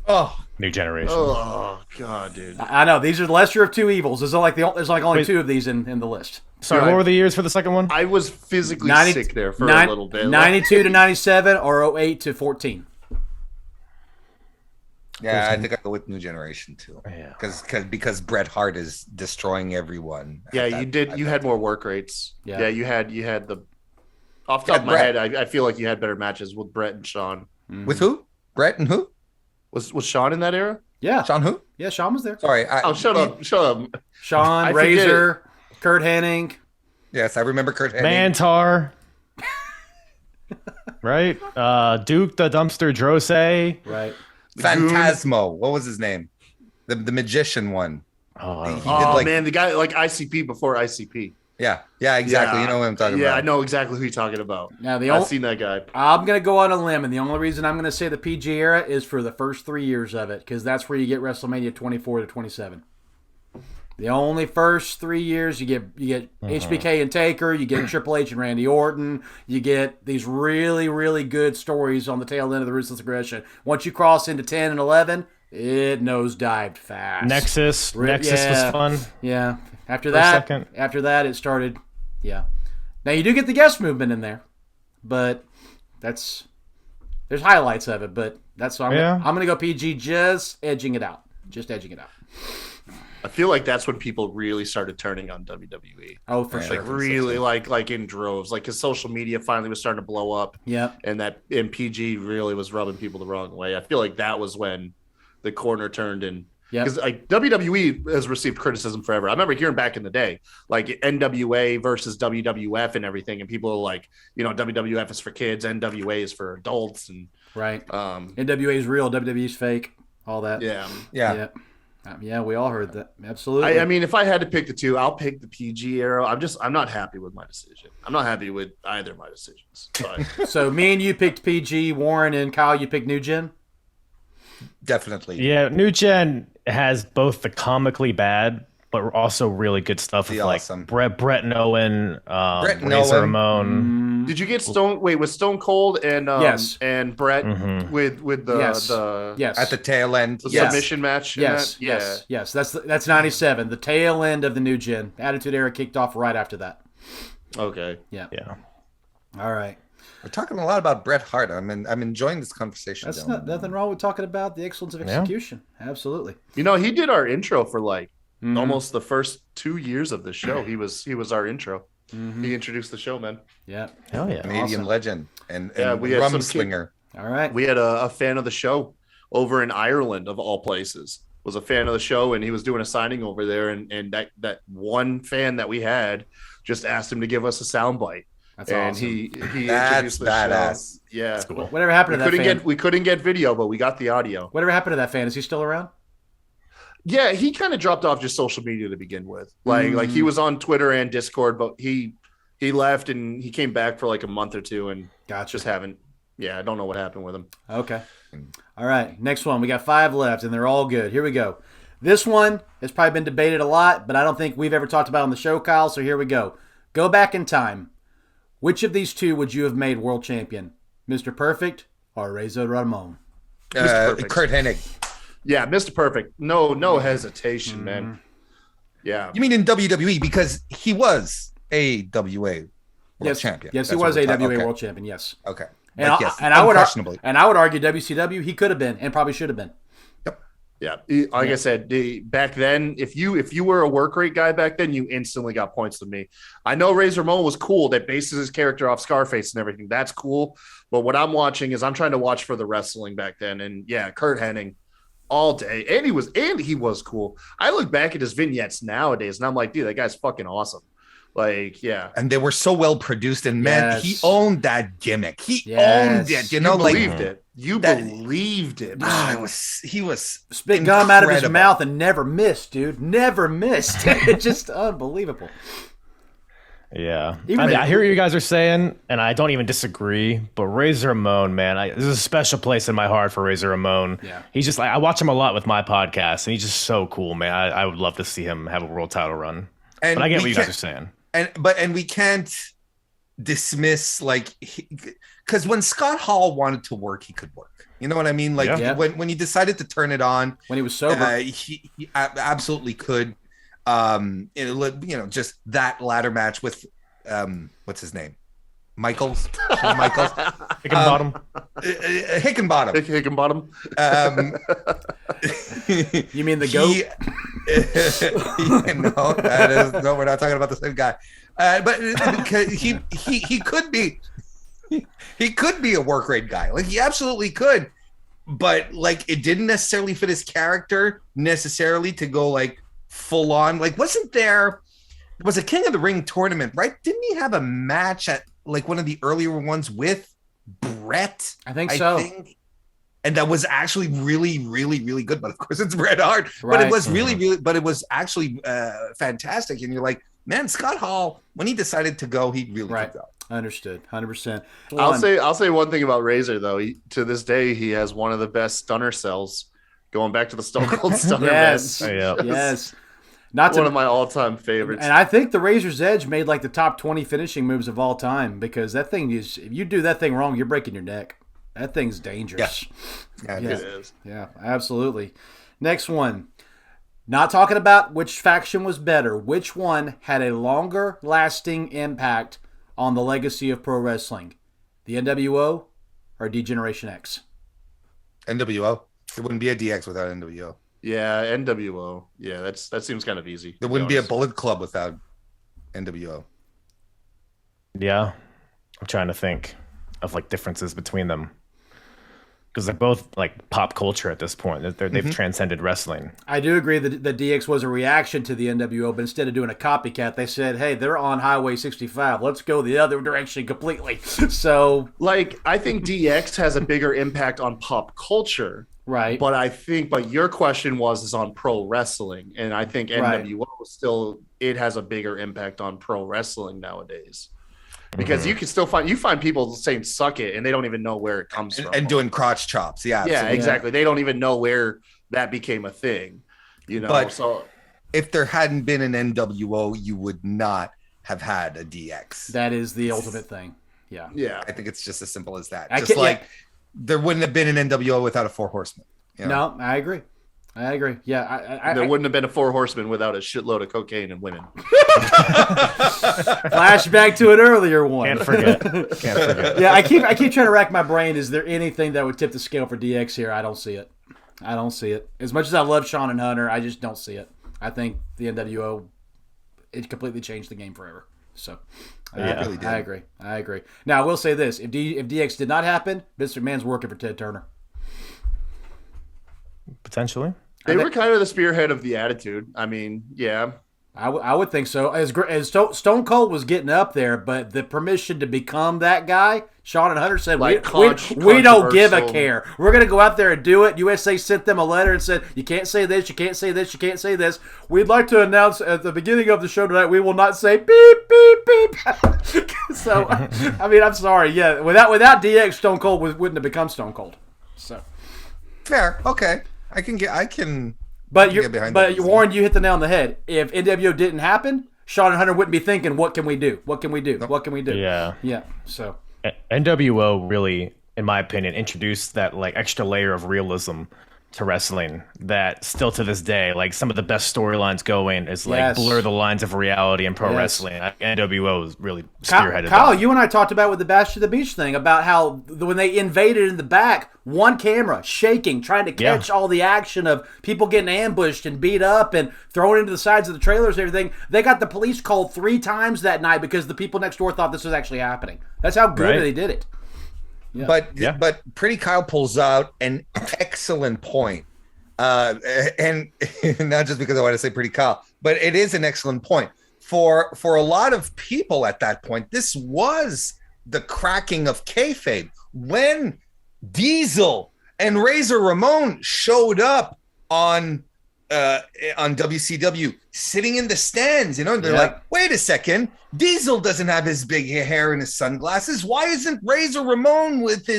Oh, New generation. oh god, dude. I know these are the lesser of two evils. There's like only Wait. two of these in the list. Sorry, what were the years for the second one? I was physically 90 sick there for a little bit. 92 to 97 or 08 to 14. yeah, I think I go with New Generation too. Yeah. Because Bret Hart is destroying everyone. Yeah, at you that- did. at You that had more work rates. Yeah. Yeah, you had the. Off the top of my Brett. head, I feel like you had better matches with Brett and Sean. With who? Brett and who? Was Sean in that era? Yeah. Sean who? Yeah, Sean was there. Sorry. Oh, shut up! Shut up! Sean, I forget Razor, Kurt Hennig. Yes, I remember Kurt Hennig. Mantar. Right? Duke the Dumpster Drose. Right. Phantasmo. What was his name? The magician one. Oh, I don't He know. did Oh like- man, the guy like ICP before ICP. Yeah, exactly. Yeah, You know what I'm talking Yeah, about. I know exactly who you're talking about. Now I've seen that guy. I'm gonna go on a limb, and the only reason I'm gonna say the PG era is for the first 3 years of it, because that's where you get WrestleMania 24 to 27. The only first 3 years you get HBK and Taker, you get Triple H and Randy Orton, you get these really really good stories on the tail end of the Ruthless Aggression. Once you cross into 10 and 11, it nosedived fast. Nexus. Re- Nexus yeah. was fun. Yeah. After For a that, second. it started. Yeah. Now you do get the guest movement in there, but there's highlights of it. But that's why I'm gonna go PG, just edging it out. I feel like that's when people really started turning on WWE. Oh, for sure. Like really, like in droves. Like because social media finally was starting to blow up, Yeah. and that PG really was rubbing people the wrong way. I feel like that was when the corner turned and. Yep. Because like WWE has received criticism forever. I remember hearing back in the day, like NWA versus WWF and everything, and people are like, WWF is for kids, NWA is for adults, and Right. NWA is real, WWE is fake. All that. yeah. Yeah. Yeah, we all heard that. Absolutely. I mean, if I had to pick the two, I'll pick the PG era. I'm not happy with my decision. I'm not happy with either of my decisions. But So me and you picked PG, Warren and Kyle, you picked New Gen. Definitely. Yeah, New Gen has both the comically bad, but also really good stuff with The like awesome. Brett and Owen, Brett and Razor Owen. Ramon. did you get with Stone Cold and Yes. and Brett Mm-hmm. with the Yes. the, Yes. At the tail end. the Yes. submission match? in Yes, that? yes. That's 97. The tail end of the New Gen. Attitude Era kicked off right after that. Yeah. Okay. Yeah. Yeah. All right. We're talking a lot about Bret Hart. I'm enjoying this conversation. That's Dylan. nothing wrong with talking about the excellence of execution. Absolutely. He did our intro for like almost the first 2 years of the show. He was our intro. He introduced the show, man. Yeah. Hell yeah. Canadian legend and Yeah, we had rum some slinger. All right. We had a fan of the show over in Ireland, of all places. was a fan of the show, and he was doing a signing over there, and that one fan that we had just asked him to give us a soundbite. That's and awesome. he That's introduced the badass. show. Yeah, That's cool. Whatever happened to that fan? we couldn't get video, but we got the audio. Whatever happened to that fan? Is he still around? Yeah, he kind of dropped off just social media to begin with. Like he was on Twitter and Discord, but he left and he came back for like a month or two and Gotcha. just haven't. Yeah, I don't know what happened with him. Okay. All right. Next one. We got 5 left, and they're all good. Here we go. This one has probably been debated a lot, but I don't think we've ever talked about it on the show, Kyle. So here we go. Go back in time. Which of these two would you have made world champion? Mr. Perfect or Razor Ramon? Perfect. Kurt Hennig. Yeah, Mr. Perfect. No hesitation, man. Yeah. You mean in WWE because he was AWA world Yes, champion? yes, he That's was what we're AWA talking- okay. world champion. Yes, Okay. and But I, yes, and I would unquestionably. and I would argue WCW he could have been and probably should have been. Yeah. Like I said, back then, if you were a work rate guy back then, you instantly got points with me. I know Razor Ramon was cool. That bases his character off Scarface and everything. That's cool. But what I'm watching is I'm trying to watch for the wrestling back then. And yeah, Kurt Hennig all day. And he was cool. I look back at his vignettes nowadays and I'm like, dude, that guy's fucking awesome. Like, yeah. And they were so well produced, and man, Yes. he owned that gimmick. He Yes. owned it. You You know, like believed it. You that- believed it. he was Spit gum out of his incredible. mouth and never missed, dude. Never missed. It's just unbelievable. Yeah, Even I if- hear what you guys are saying, and I don't even disagree. But Razor Ramon, man, there's a special place in my heart for Razor Ramon. Yeah. He's just like I watch him a lot with my podcast, and he's just so cool, man. I would love to see him have a world title run. And But I get we what you guys can't- are saying. And we can't dismiss like because when Scott Hall wanted to work, he could work. You know what I mean? Like Yeah. when he decided to turn it on, When he was sober. he absolutely could. Just that ladder match with what's his name, Michaels, Shawn Michaels, Hickenbottom. Hickenbottom. Hickenbottom. You mean the goat? No, we're not talking about the same guy. But because he could be, he could be a work rate guy. Like he absolutely could, but like it didn't necessarily fit his character necessarily to go like full on. Like wasn't there was a King of the Ring tournament, right? Didn't he have a match at like one of the earlier ones with Brett? I think so. And that was actually really, really, really good. But of course, it's Bret Hart. But Right. it was really, really, but it was actually fantastic. And you're like, man, Scott Hall, when he decided to go, he really Right. could go. Understood. 100%. I'll say one thing about Razor though. To this day, he has one of the best stunner cells. Going back to the Stone Cold Stunner Yes. match. Yeah. Yes. Not One to of my all-time favorites. And I think the Razor's Edge made like the top 20 finishing moves of all time because that thing is, if you do that thing wrong, you're breaking your neck. That thing's dangerous. Yeah, Yeah. It is. Yeah, absolutely. Next one. Not talking about which faction was better. Which one had a longer lasting impact on the legacy of pro wrestling? The NWO or D-Generation X? NWO. There wouldn't be a DX without NWO. Yeah, NWO. Yeah, that seems kind of easy. There to wouldn't be a honest. Bullet Club without NWO. Yeah, I'm trying to think of like differences between them because they're both like pop culture at this point. They've transcended wrestling. I do agree that the DX was a reaction to the NWO, but instead of doing a copycat, they said, hey, they're on Highway 65. Let's go the other direction completely. So, Like, I think DX has a bigger impact on pop culture. right. But your question is on pro wrestling, and I think Right. NWO still it has a bigger impact on pro wrestling nowadays because you can still find people saying "suck it" and they don't even know where it comes from And doing crotch chops. Yeah. yeah, absolutely. exactly. They don't even know where that became a thing, you know. But- so If there hadn't been an NWO, you would not have had a DX. That is the ultimate thing. Yeah. yeah, I think it's just as simple as that. I Just can't- like there wouldn't have been an NWO without a Four Horsemen. You know? No, I agree. I agree. Yeah. there wouldn't have been a Four Horsemen without a shitload of cocaine and women. Flashback to an earlier one. Can't forget. Can't forget. Yeah, I keep trying to rack my brain. Is there anything that would tip the scale for DX here? I don't see it. I don't see it. As much as I love Shawn and Hunter, I just don't see it. I think the NWO, it completely changed the game forever. So, Yeah. really did. I agree. I agree. Now, I will say this: if DX did not happen, Mr. McMahon's working for Ted Turner. Potentially. They were kind of the spearhead of the attitude. I mean, yeah. I would think so. As Stone Cold was getting up there, but the permission to become that guy, Sean and Hunter said, Like we don't give a controversial. care. We're going to go out there and do it. USA sent them a letter and said, you can't say this, you can't say this, you can't say this. We'd like to announce at the beginning of the show tonight, we will not say beep, beep, beep. So, I mean, I'm sorry. Yeah, without DX, Stone Cold wouldn't have become Stone Cold. So, Fair. Okay. I can. But get behind but that. Warren, you hit the nail on the head. If NWO didn't happen, Sean and Hunter wouldn't be thinking, "What can we do? What can we do? What can we do?" Yeah. yeah. So NWO really, in my opinion, introduced that like extra layer of realism to wrestling that still to this day, like some of the best storylines going is like Yes. blur the lines of reality and pro Yes. wrestling. NWO was really spearheaded Kyle, that. you and I talked about with the Bash to the Beach thing about how when they invaded in the back, one camera shaking, trying to catch all the action of people getting ambushed and beat up and thrown into the sides of the trailers and everything. They got the police called 3 times that night because the people next door thought this was actually happening. That's how good Right. they did it. But Pretty Kyle pulls out an excellent point. And not just because I want to say Pretty Kyle, but it is an excellent point. For a lot of people at that point, this was the cracking of kayfabe. When Diesel and Razor Ramon showed up on WCW, sitting in the stands, and they're like, wait a second, Diesel doesn't have his big hair and his sunglasses. Why isn't Razor Ramon with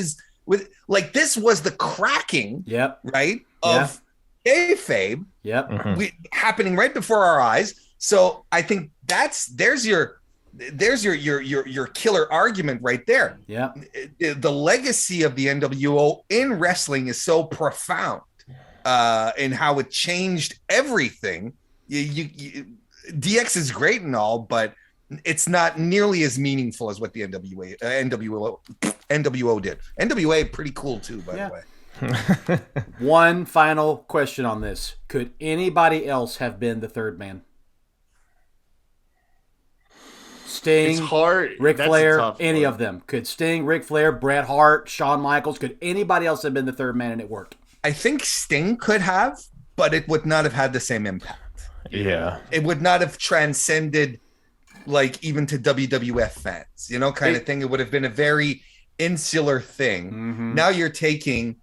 like this was the cracking, right, of kayfabe, happening right before our eyes. So I think there's your killer argument right there. Yeah, the legacy of the NWO in wrestling is so profound. In how it changed everything. DX is great and all, but it's not nearly as meaningful as what the NWO did. NWA pretty cool too, by the way. One final question on this: could anybody else have been the third man? Sting, It's hard. Ric That's a Flair, tough any one. of them. Could Sting, Ric Flair, Bret Hart, Shawn Michaels, could anybody else have been the third man and it worked? I think Sting could have, but it would not have had the same impact. Yeah. It would not have transcended like even to WWF fans, kind of thing. It would have been a very insular thing. Mm-hmm. Now you're taking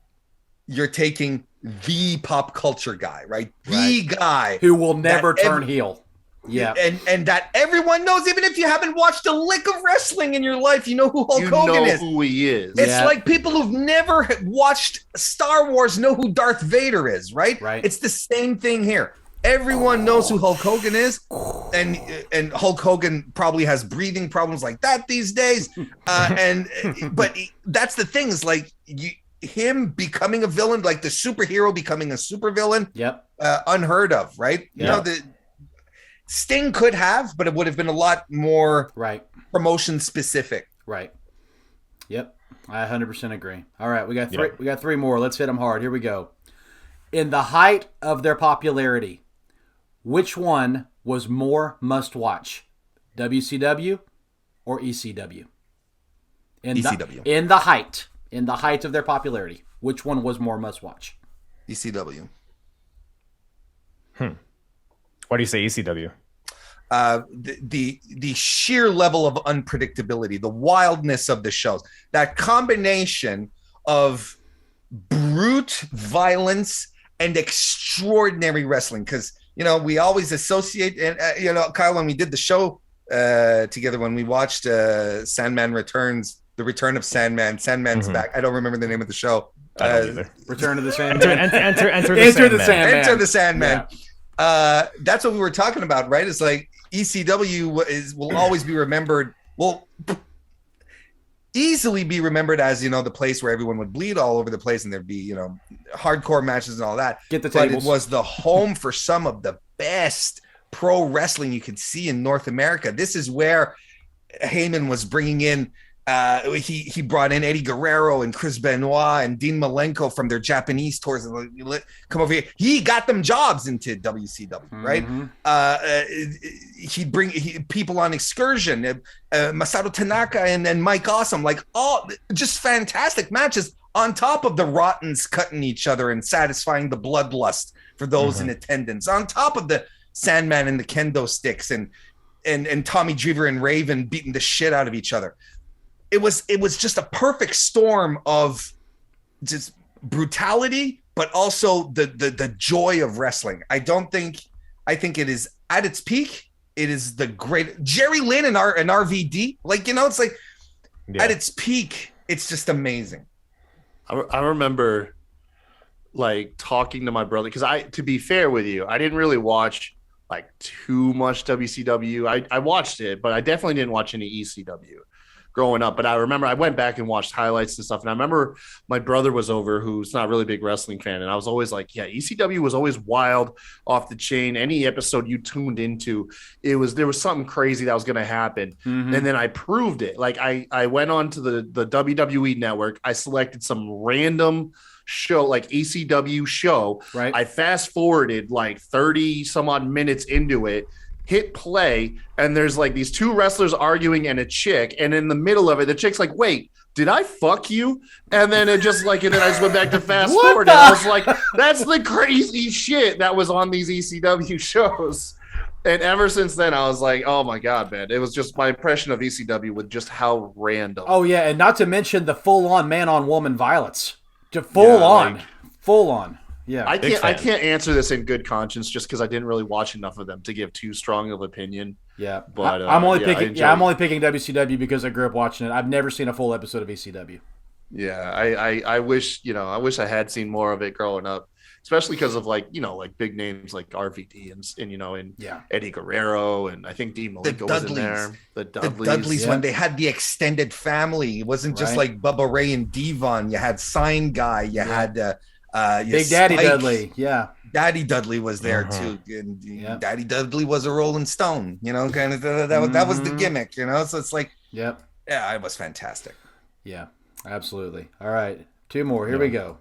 the pop culture guy, right? The guy who will never that turn heel. Yeah. And that everyone knows, even if you haven't watched a lick of wrestling in your life, you know who Hulk Hogan is. Who he is. It's like people who've never watched Star Wars know who Darth Vader is, right? Right. It's the same thing here. Everyone knows who Hulk Hogan is, and Hulk Hogan probably has breathing problems like that these days. But that's the thing is like him becoming a villain, like the superhero becoming a supervillain. Yep. Unheard of, right? Yeah. Sting could have, but it would have been a lot more right promotion specific. Right. Yep. I 100% agree. All right, we got three. We got 3 more. Let's hit them hard. Here we go. In the height of their popularity, which one was more must-watch, WCW or ECW? ECW. In the height of their popularity, which one was more must-watch? ECW. Why do you say ECW? The sheer level of unpredictability, the wildness of the shows, that combination of brute violence and extraordinary wrestling. Because we always associate, and Kyle, when we did the show together, when we watched Sandman Returns, the Return of Sandman, Sandman's back. I don't remember the name of the show. I don't either. Return of the Sandman. Enter the Sandman. Enter the Sandman. Yeah. That's what we were talking about, right? It's like ECW will always be remembered. Well, easily be remembered as the place where everyone would bleed all over the place, and there'd be hardcore matches and all that. Get the but tables. it was the home for some of the best pro wrestling you could see in North America. This is where Heyman was bringing in. He brought in Eddie Guerrero and Chris Benoit and Dean Malenko from their Japanese tours. And come over here. He got them jobs into WCW, right? He'd bring people on excursion. Masato Tanaka and Mike Awesome, like all just fantastic matches on top of the Rottens cutting each other and satisfying the bloodlust for those in attendance, on top of the Sandman and the kendo sticks and Tommy Dreamer and Raven beating the shit out of each other. It was just a perfect storm of just brutality, but also the joy of wrestling. I think it is at its peak. It is the great Jerry Lynn and RVD. Like, you know, it's like at its peak, it's just amazing. I remember like talking to my brother, because to be fair with you, I didn't really watch like too much WCW. I watched it, but I definitely didn't watch any ECW growing up. But I remember I went back and watched highlights and stuff. And I remember my brother was over, who's not really a big wrestling fan. And I was always like, yeah, ECW was always wild, off the chain. Any episode you tuned into, there was something crazy that was going to happen. And then I proved it. Like I went on to the WWE network. I selected some random show, like ECW show. Right. I fast forwarded like 30 some odd minutes into it, hit play, and there's like these two wrestlers arguing and a chick, and in the middle of it, the chick's like, wait, did I fuck you? And then it just like, and then I just went back to fast forward, and I was like, that's the crazy shit that was on these ECW shows. And ever since then, I was like, oh my God, man. It was just my impression of ECW with just how random. Oh, yeah, and not to mention the full-on man-on-woman violence. Full on. Yeah, I can't answer this in good conscience just because I didn't really watch enough of them to give too strong of opinion. Yeah, but I'm only picking WCW because I grew up watching it. I've never seen a full episode of ECW. Yeah, I wish I had seen more of it growing up, especially because of like big names like RVD and Eddie Guerrero, and I think Dean Malenko was in there. The Dudleys when they had the extended family. It wasn't just like Bubba Ray and Devon. You had Sign Guy. You had Big Daddy Spike. Dudley. Yeah, Daddy Dudley was there too, and Daddy Dudley was a Rolling Stone. You know, kind of that was the gimmick. You know, so it's like, yeah, it was fantastic. Yeah, absolutely. All right, two more. Here we go.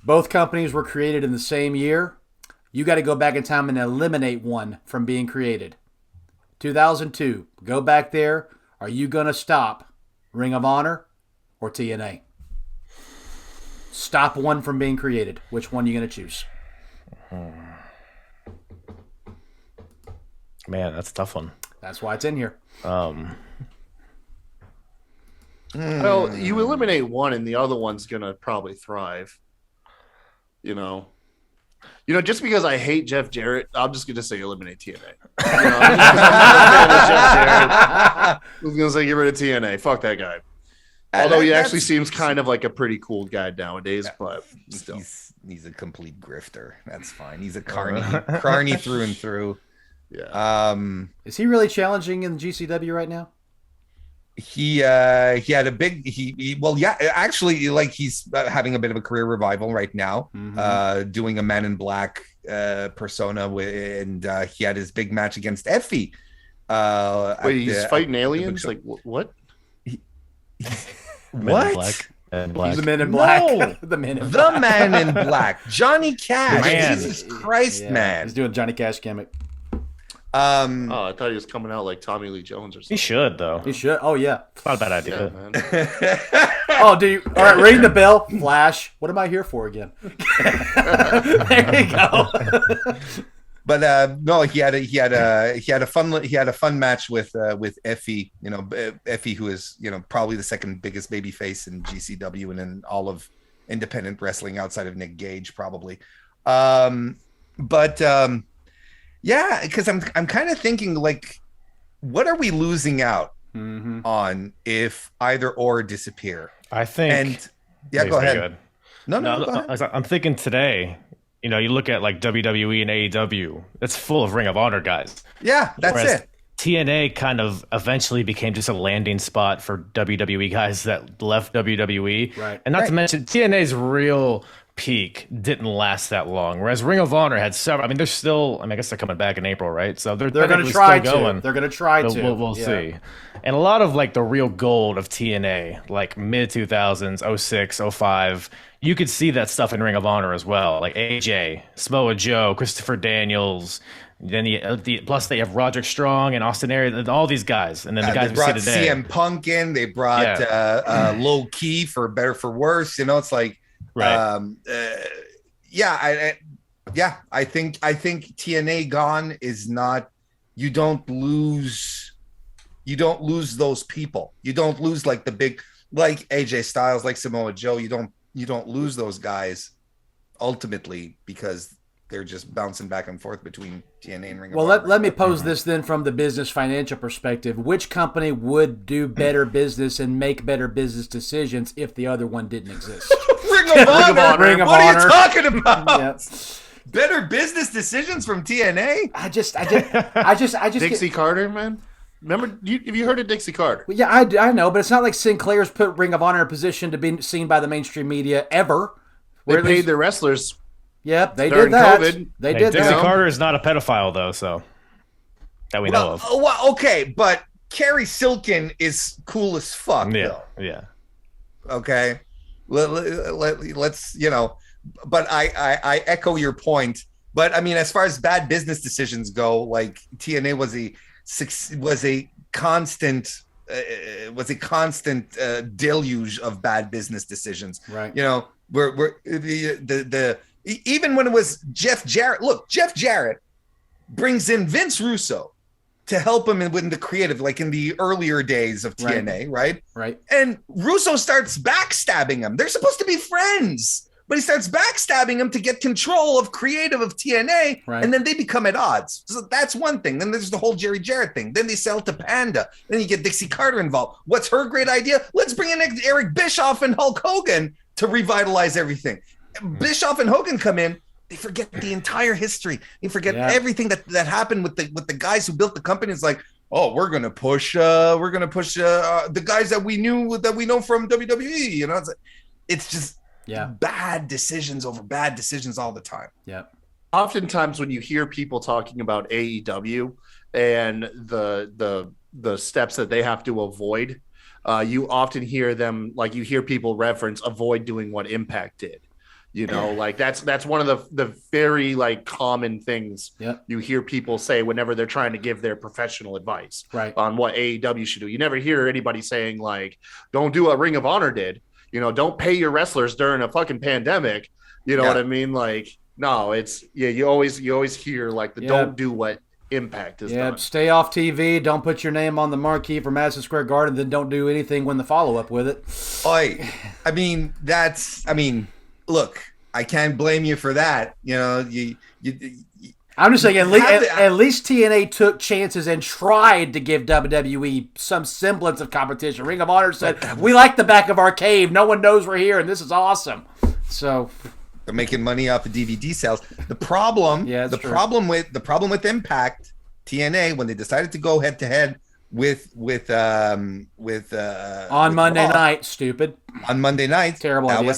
Both companies were created in the same year. You got to go back in time and eliminate one from being created. 2002. Go back there. Are you going to stop Ring of Honor or TNA? Stop one from being created. Which one are you going to choose? Man, that's a tough one. That's why it's in here. Well, you eliminate one and the other one's going to probably thrive. Just because I hate Jeff Jarrett, I'm just going to say eliminate TNA. I was going to say get rid of TNA. Fuck that guy. Although he actually seems kind of like a pretty cool guy nowadays, but still. He's a complete grifter. That's fine. He's a carny through and through. Yeah. Is he really challenging in GCW right now? He had a big actually, like, he's having a bit of a career revival right now, doing a Man in Black persona and he had his big match against Effie. Wait, he's fighting aliens? Like what? What? He's the Man in Black. No. the Man in Black. Johnny Cash. Man. Jesus Christ, man. He's doing Johnny Cash gimmick. I thought he was coming out like Tommy Lee Jones or something. He should, though. He should. Oh, yeah. Not a bad idea. Oh, do you? All right, ring the bell. Flash. What am I here for again? There you go. But no, he had a fun match with Effie. Effie, who is probably the second biggest baby face in GCW and in all of independent wrestling outside of Nick Gage, probably. Yeah, because I'm kind of thinking, like, what are we losing out on if either or disappear? I think. Go ahead. Good. No, go ahead. I'm thinking today. You look at like WWE and AEW. It's full of Ring of Honor guys. Yeah, that's Whereas it. TNA kind of eventually became just a landing spot for WWE guys that left WWE. Right. And not to mention TNA's real peak didn't last that long. Whereas Ring of Honor had several. I mean, they're still. I guess they're coming back in April, right? So they're going to try to. They're going to try to. We'll see. And a lot of like the real gold of TNA, like mid 2000s, 06, 05, you could see that stuff in Ring of Honor as well. Like AJ, Samoa Joe, Christopher Daniels, Then plus they have Roderick Strong and Austin Aries and all these guys, and then the guys they we see brought today. CM Punk in. They brought Low Key for better for worse. You know, it's like, Right. I think TNA gone is not. You don't lose those people. You don't lose like the big, like AJ Styles, like Samoa Joe. You don't lose those guys ultimately because they're just bouncing back and forth between TNA and Ring of Well, Honor. let me pose this then from the business financial perspective. Which company would do better business and make better business decisions if the other one didn't exist? Ring of Honor. Ring of What Honor. are you talking about? Yep. Better business decisions from TNA? I just Dixie Carter, man. Remember, have you heard of Dixie Carter? Yeah, I know, but it's not like Sinclair's put Ring of Honor in a position to be seen by the mainstream media ever. They Where at paid least- their wrestlers. Yep, they during did that. COVID. They Hey, did Dixie that. Carter is not a pedophile though, so that we know of. Well, okay, but Carrie Silkin is cool as fuck, Yeah, though. yeah. Okay, let's but I echo your point. But I mean, as far as bad business decisions go, like TNA was a constant deluge of bad business decisions. Right. You know, we're even when it was Jeff Jarrett. Look, Jeff Jarrett brings in Vince Russo to help him in the creative, like in the earlier days of TNA, right? Right. And Russo starts backstabbing him. They're supposed to be friends, but he starts backstabbing him to get control of creative of TNA, Right. and then they become at odds. So that's one thing. Then there's the whole Jerry Jarrett thing. Then they sell to Panda. Then you get Dixie Carter involved. What's her great idea? Let's bring in Eric Bischoff and Hulk Hogan to revitalize everything. Bischoff and Hogan come in. They forget the entire history. They forget everything that happened with the guys who built the company. It's like, oh, we're gonna push the guys that we know from WWE. You know, it's just bad decisions over bad decisions all the time. Yeah. Oftentimes, when you hear people talking about AEW and the steps that they have to avoid, you often hear them you hear people reference avoid doing what Impact did. You know, like that's one of the very common things you hear people say whenever they're trying to give their professional advice on what AEW should do. You never hear anybody saying don't do what Ring of Honor did. You know, don't pay your wrestlers during a fucking pandemic. You know what I mean? No, it's you always hear don't do what Impact has done. Stay off TV. Don't put your name on the marquee for Madison Square Garden. Then don't do anything when the follow up with it. Look, I can't blame you for that. You know, I'm just saying, at least TNA took chances and tried to give WWE some semblance of competition. Ring of Honor said, "We like the back of our cave. No one knows we're here, and this is awesome." So they're making money off of DVD sales. The problem with Impact TNA when they decided to go head to head with on Monday night, stupid. On Monday night, terrible idea.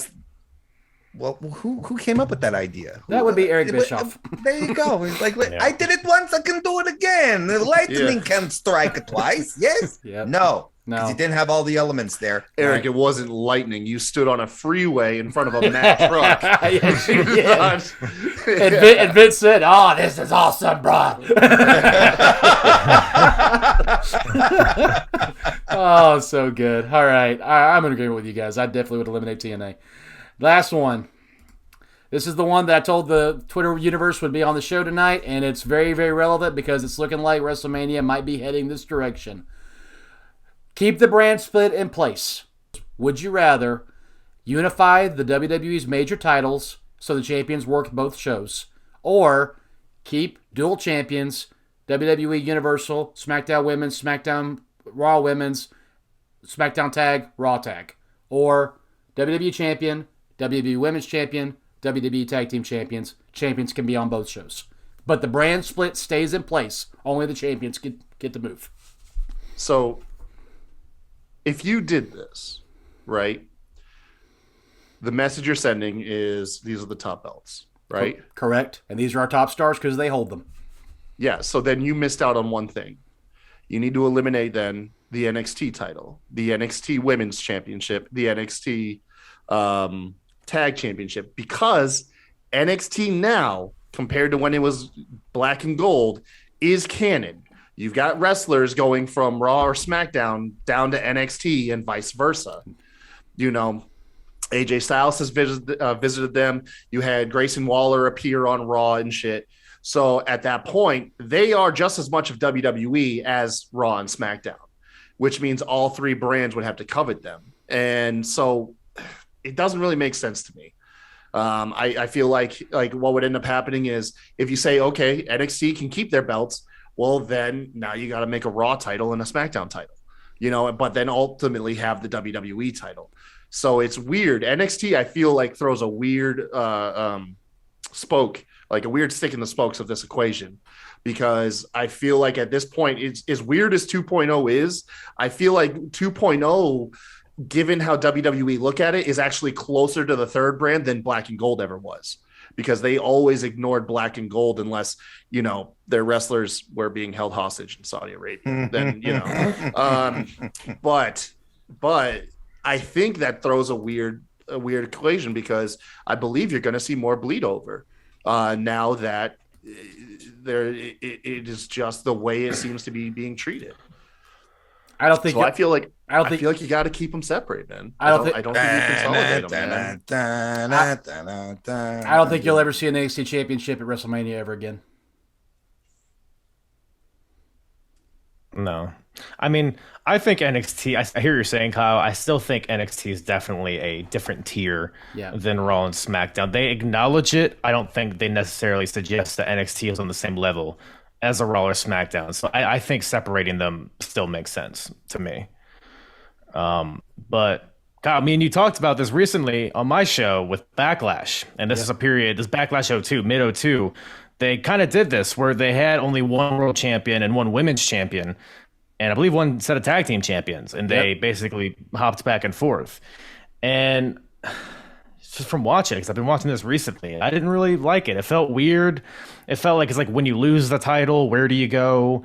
Well, who came up with that idea? That would be Eric Bischoff. There you go. It's like, I did it once, I can do it again. The lightning can strike it twice. Yes? No. Because you didn't have all the elements there. Eric, it wasn't lightning. You stood on a freeway in front of a Mack truck. And Vince said, "Oh, this is awesome, bro." Oh, so good. All right. I'm in agreement with you guys. I definitely would eliminate TNA. Last one. This is the one that I told the Twitter universe would be on the show tonight, and it's very, very relevant because it's looking like WrestleMania might be heading this direction. Keep the brand split in place. Would you rather unify the WWE's major titles so the champions work both shows, or keep dual champions, WWE Universal, SmackDown Women's, SmackDown Raw Women's, SmackDown Tag, Raw Tag, or WWE Champion, WWE Women's Champion, WWE Tag Team Champions. Champions can be on both shows. But the brand split stays in place. Only the champions get to move. So, if you did this, right, the message you're sending is these are the top belts, right? Correct. And these are our top stars because they hold them. Yeah, so then you missed out on one thing. You need to eliminate then the NXT title, the NXT Women's Championship, the NXT Tag Championship, because NXT now, compared to when it was Black and Gold is canon. You've got wrestlers going from Raw or SmackDown down to NXT and vice versa. You know, AJ Styles has visited them. You had Grayson Waller appear on Raw and shit. So at that point, they are just as much of WWE as Raw and SmackDown, which means all three brands would have to covet them. And so it doesn't really make sense to me. I feel like what would end up happening is if you say, okay, NXT can keep their belts, well, then now you got to make a Raw title and a SmackDown title, you know, but then ultimately have the WWE title. So it's weird. NXT, I feel like, throws a weird spoke, like a weird stick in the spokes of this equation, because I feel like at this point, it's as weird as 2.0 is. I feel like 2.0, given how WWE look at it, is actually closer to the third brand than Black and Gold ever was, because they always ignored Black and Gold unless, you know, their wrestlers were being held hostage in Saudi Arabia. Then, you know, but I think that throws a weird equation, because I believe you're going to see more bleed over now that it is just the way it seems to be being treated. I don't think. So I feel like you got to keep them separate, man. I don't think you consolidate them, man. I don't think you'll ever see an NXT championship at WrestleMania ever again. No. I mean, I think NXT, I hear you're saying, Kyle, I still think NXT is definitely a different tier than Raw and SmackDown. They acknowledge it. I don't think they necessarily suggest that NXT is on the same level as a Raw or SmackDown. So I think separating them still makes sense to me. But Kyle, me and you talked about this recently on my show with Backlash. And this is a period, this Backlash 02, mid 02. They kind of did this where they had only one world champion and one women's champion, and I believe one set of tag team champions, and they basically hopped back and forth. And just from watching it, because I've been watching this recently, I didn't really like it. It felt weird. It felt like it's like when you lose the title, where do you go?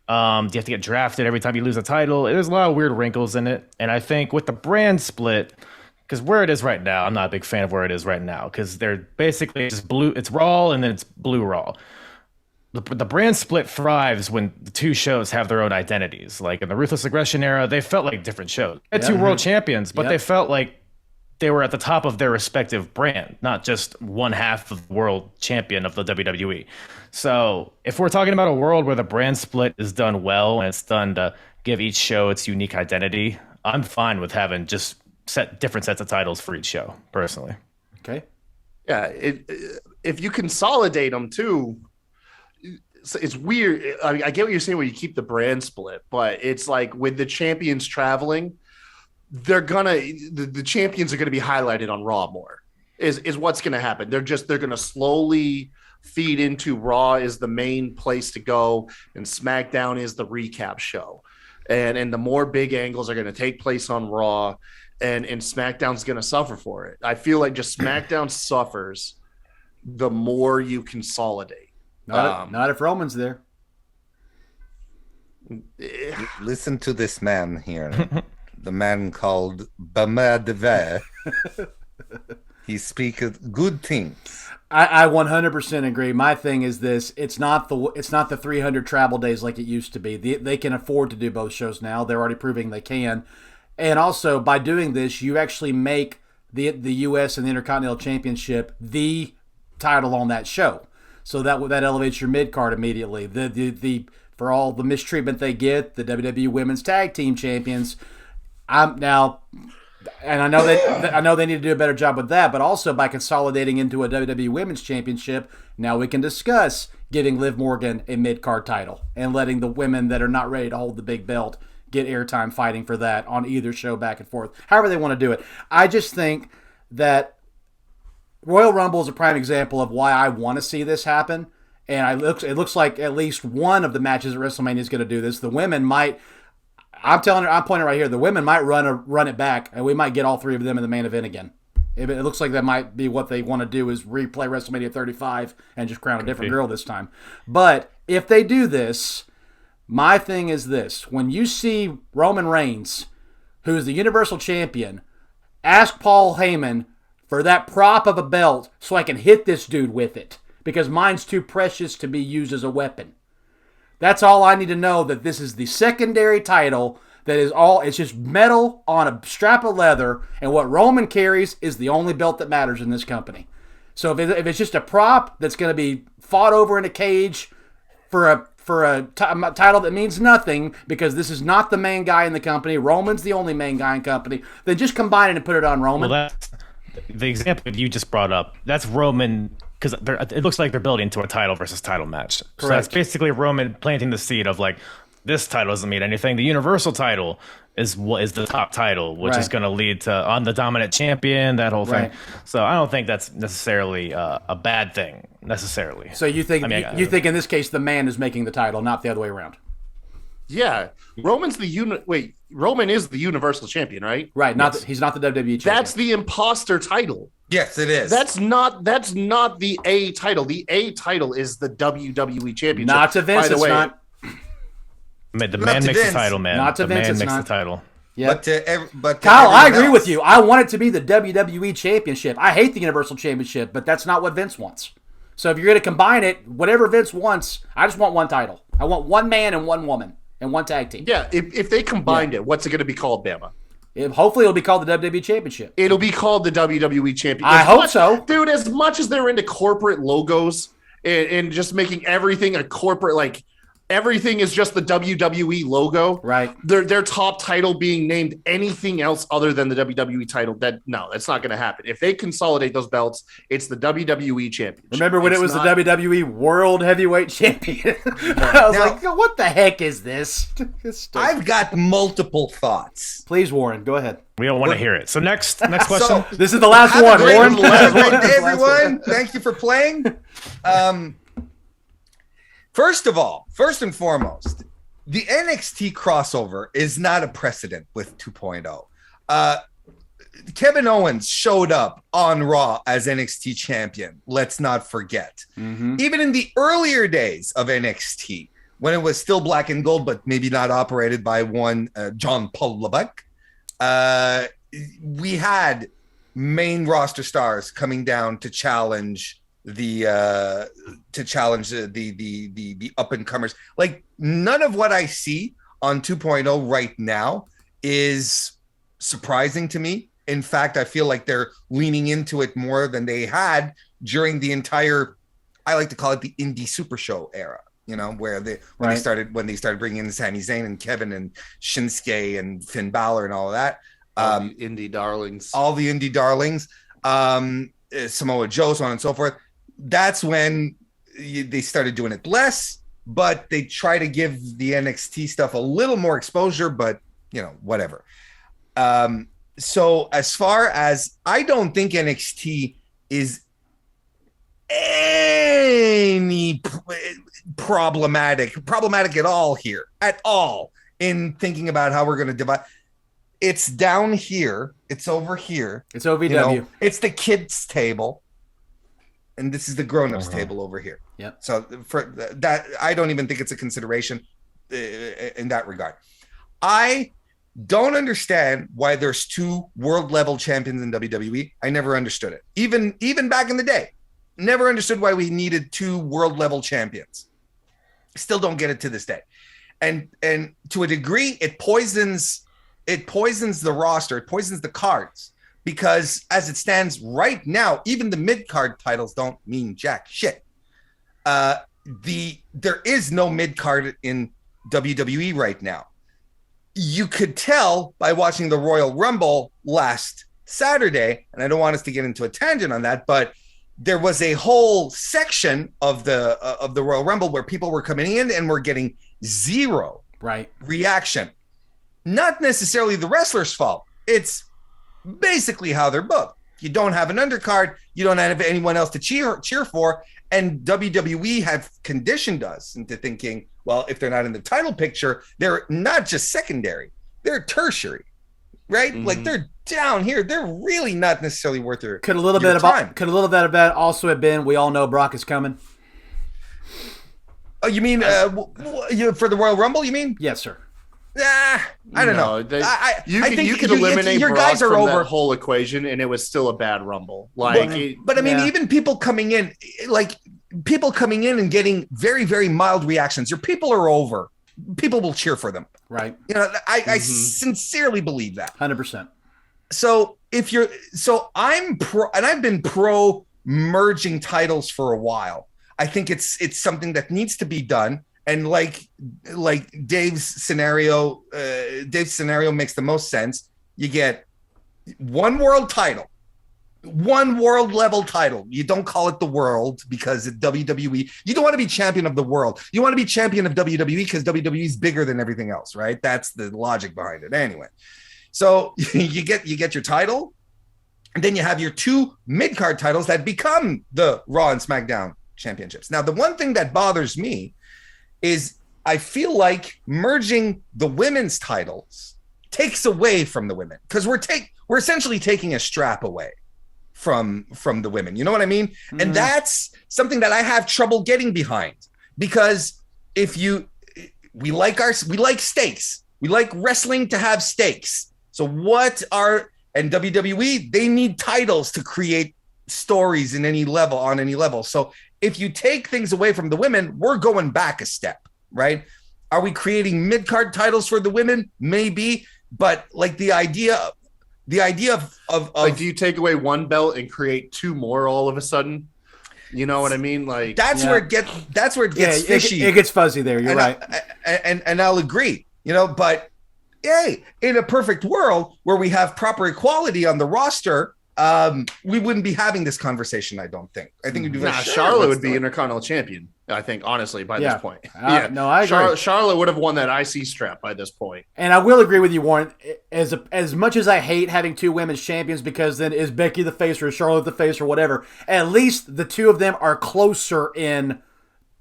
Do you have to get drafted every time you lose a title? There's a lot of weird wrinkles in it. And I think with the brand split, because where it is right now, I'm not a big fan of where it is right now, because they're basically just blue. It's Raw and then it's Blue Raw. The brand split thrives when the two shows have their own identities. Like in the Ruthless Aggression era, they felt like different shows. They had two world champions, but they felt like they were at the top of their respective brand, not just one half of the world champion of the WWE. So if we're talking about a world where the brand split is done well and it's done to give each show its unique identity, I'm fine with having just different sets of titles for each show, personally. Okay. Yeah, if you consolidate them too, it's weird. I mean, I get what you're saying when you keep the brand split, but it's like with the champions traveling, the champions are gonna be highlighted on Raw more. Is what's gonna happen. They're gonna slowly feed into Raw is the main place to go, and SmackDown is the recap show, and the more big angles are gonna take place on Raw. And SmackDown's going to suffer for it. I feel like just SmackDown suffers the more you consolidate. Not if Roman's there. Listen to this man here. The man called Bama Deve. He speaks good things. I 100% agree. My thing is this: it's not the 300 travel days like it used to be. They can afford to do both shows now. They're already proving they can. And also, by doing this, you actually make the U.S. and the Intercontinental Championship the title on that show. So that elevates your mid-card immediately. The for all the mistreatment they get, the WWE Women's Tag Team Champions. I know they need to do a better job with that, but also by consolidating into a WWE Women's Championship, now we can discuss giving Liv Morgan a mid-card title and letting the women that are not ready to hold the big belt get airtime fighting for that on either show back and forth, however they want to do it. I just think that Royal Rumble is a prime example of why I want to see this happen, and it looks like at least one of the matches at WrestleMania is going to do this. The women might, I'm pointing right here, the women might run it back, and we might get all three of them in the main event again. It looks like that might be what they want to do, is replay WrestleMania 35 and just crown a different girl this time. But if they do this, my thing is this: when you see Roman Reigns, who is the Universal Champion, ask Paul Heyman for that prop of a belt so I can hit this dude with it. because mine's too precious to be used as a weapon. That's all I need to know, that this is the secondary title that is all, it's just metal on a strap of leather, and what Roman carries is the only belt that matters in this company. So if it's just a prop that's going to be fought over in a cage for a title that means nothing, because this is not the main guy in the company, Roman's the only main guy in the company, then just combine it and put it on Roman. Well, that's the example you just brought up. That's Roman, because it looks like they're building to a title versus title match. So that's basically Roman planting the seed of like, this title doesn't mean anything. The Universal title is what is the top title, which is going to lead to on the dominant champion, that whole thing. So I don't think that's necessarily a bad thing necessarily. So you think you think in this case the man is making the title, not the other way around? Yeah, Roman is the Universal Champion, right? Right. He's not the WWE champion. That's the imposter title. Yes, it is. That's not the A title. The A title is the WWE Championship. Not to Vince, it's not. The man makes the title, man. Not to the Vince, man it's makes not. the title. Yeah. But Kyle, I agree with you. I want it to be the WWE Championship. I hate the Universal Championship, but that's not what Vince wants. So if you're going to combine it, whatever Vince wants, I just want one title. I want one man and one woman and one tag team. Yeah, if they combined it, what's it going to be called, Bama? Hopefully it'll be called the WWE Championship. It'll be called the WWE Championship. I hope so. Dude, as much as they're into corporate logos and just making everything a corporate, like, everything is just the WWE logo. Right. Their top title being named anything else other than the WWE title. That's not going to happen. If they consolidate those belts, it's the WWE Championship. Remember when it was the WWE World Heavyweight Champion? I was like, what the heck is this? I've got multiple thoughts. Please, Warren, go ahead. We don't want to hear it. So next question. So, this is the last one, Warren. Have a great day, everyone. Thank you for playing. First and foremost, the NXT crossover is not a precedent with 2.0. Kevin Owens showed up on Raw as NXT champion. Let's not forget. Mm-hmm. Even in the earlier days of NXT, when it was still black and gold, but maybe not operated by one John Paul Levesque, we had main roster stars coming down to challenge the up and comers. Like, none of what I see on 2.0 right now is surprising to me. In fact, I feel like they're leaning into it more than they had during the entire, I like to call it the indie super show era, you know, where when they started bringing in Sami Zayn and Kevin and Shinsuke and Finn Balor and all of that. All the indie darlings. Samoa Joe, so on and so forth. That's when they started doing it less, but they try to give the NXT stuff a little more exposure, but, you know, whatever. So as far as, I don't think NXT is any problematic at all here, at all, in thinking about how we're going to divide. It's down here. It's over here. It's OVW. You know, it's the kids' table. And this is the grown-ups table over here. Yep. So for that, I don't even think it's a consideration in that regard. I don't understand why there's two world-level champions in WWE. I never understood it. Even back in the day, never understood why we needed two world-level champions. Still don't get it to this day. And to a degree, it poisons the roster. It poisons the cards. Because as it stands right now, even the mid-card titles don't mean jack shit. There is no mid-card in WWE right now. You could tell by watching the Royal Rumble last Saturday, and I don't want us to get into a tangent on that, but there was a whole section of the Royal Rumble where people were coming in and were getting zero reaction. Not necessarily the wrestler's fault. It's basically how they're booked. You don't have an undercard, you don't have anyone else to cheer for, and WWE have conditioned us into thinking, well, if they're not in the title picture, they're not just secondary, they're tertiary, right? Mm-hmm. Like, they're down here. They're really not necessarily worth their Could a little bit of that also have been, we all know Brock is coming? Oh, you mean for the Royal Rumble, you mean? Yes, sir. I don't know. You could eliminate your guys from over that whole equation, and it was still a bad Rumble. Like, but I mean, even people coming in, like, people coming in and getting very, very mild reactions. Your people are over. People will cheer for them. Right. You know, I sincerely believe that. 100%. So I'm pro, and I've been pro merging titles for a while. I think it's something that needs to be done. And like Dave's scenario makes the most sense. You get one world title, one world level title. You don't call it the world because at WWE, you don't want to be champion of the world. You want to be champion of WWE because WWE is bigger than everything else, right? That's the logic behind it. Anyway, so you get your title, and then you have your 2 mid-card titles that become the Raw and SmackDown championships. Now, the one thing that bothers me is I feel like merging the women's titles takes away from the women, because we're essentially taking a strap away from the women. You know what I mean? Mm-hmm. And that's something that I have trouble getting behind, because we like stakes. We like wrestling to have stakes. So and WWE, they need titles to create stories on any level. So if you take things away from the women, we're going back a step, right? Are we creating mid-card titles for the women? Maybe, but like the idea of like, do you take away one belt and create 2 more all of a sudden? You know what I mean? Like, where it gets fishy. It gets fuzzy there. You're right. And I'll agree, but hey, in a perfect world where we have proper equality on the roster, we wouldn't be having this conversation. I don't think. I think we'd be Charlotte would be Intercontinental Champion. I think, honestly, by this point. No, I agree. Charlotte would have won that IC strap by this point. And I will agree with you, Warren. As much as I hate having 2 women's champions, because then is Becky the face or is Charlotte the face or whatever, at least the 2 of them are closer in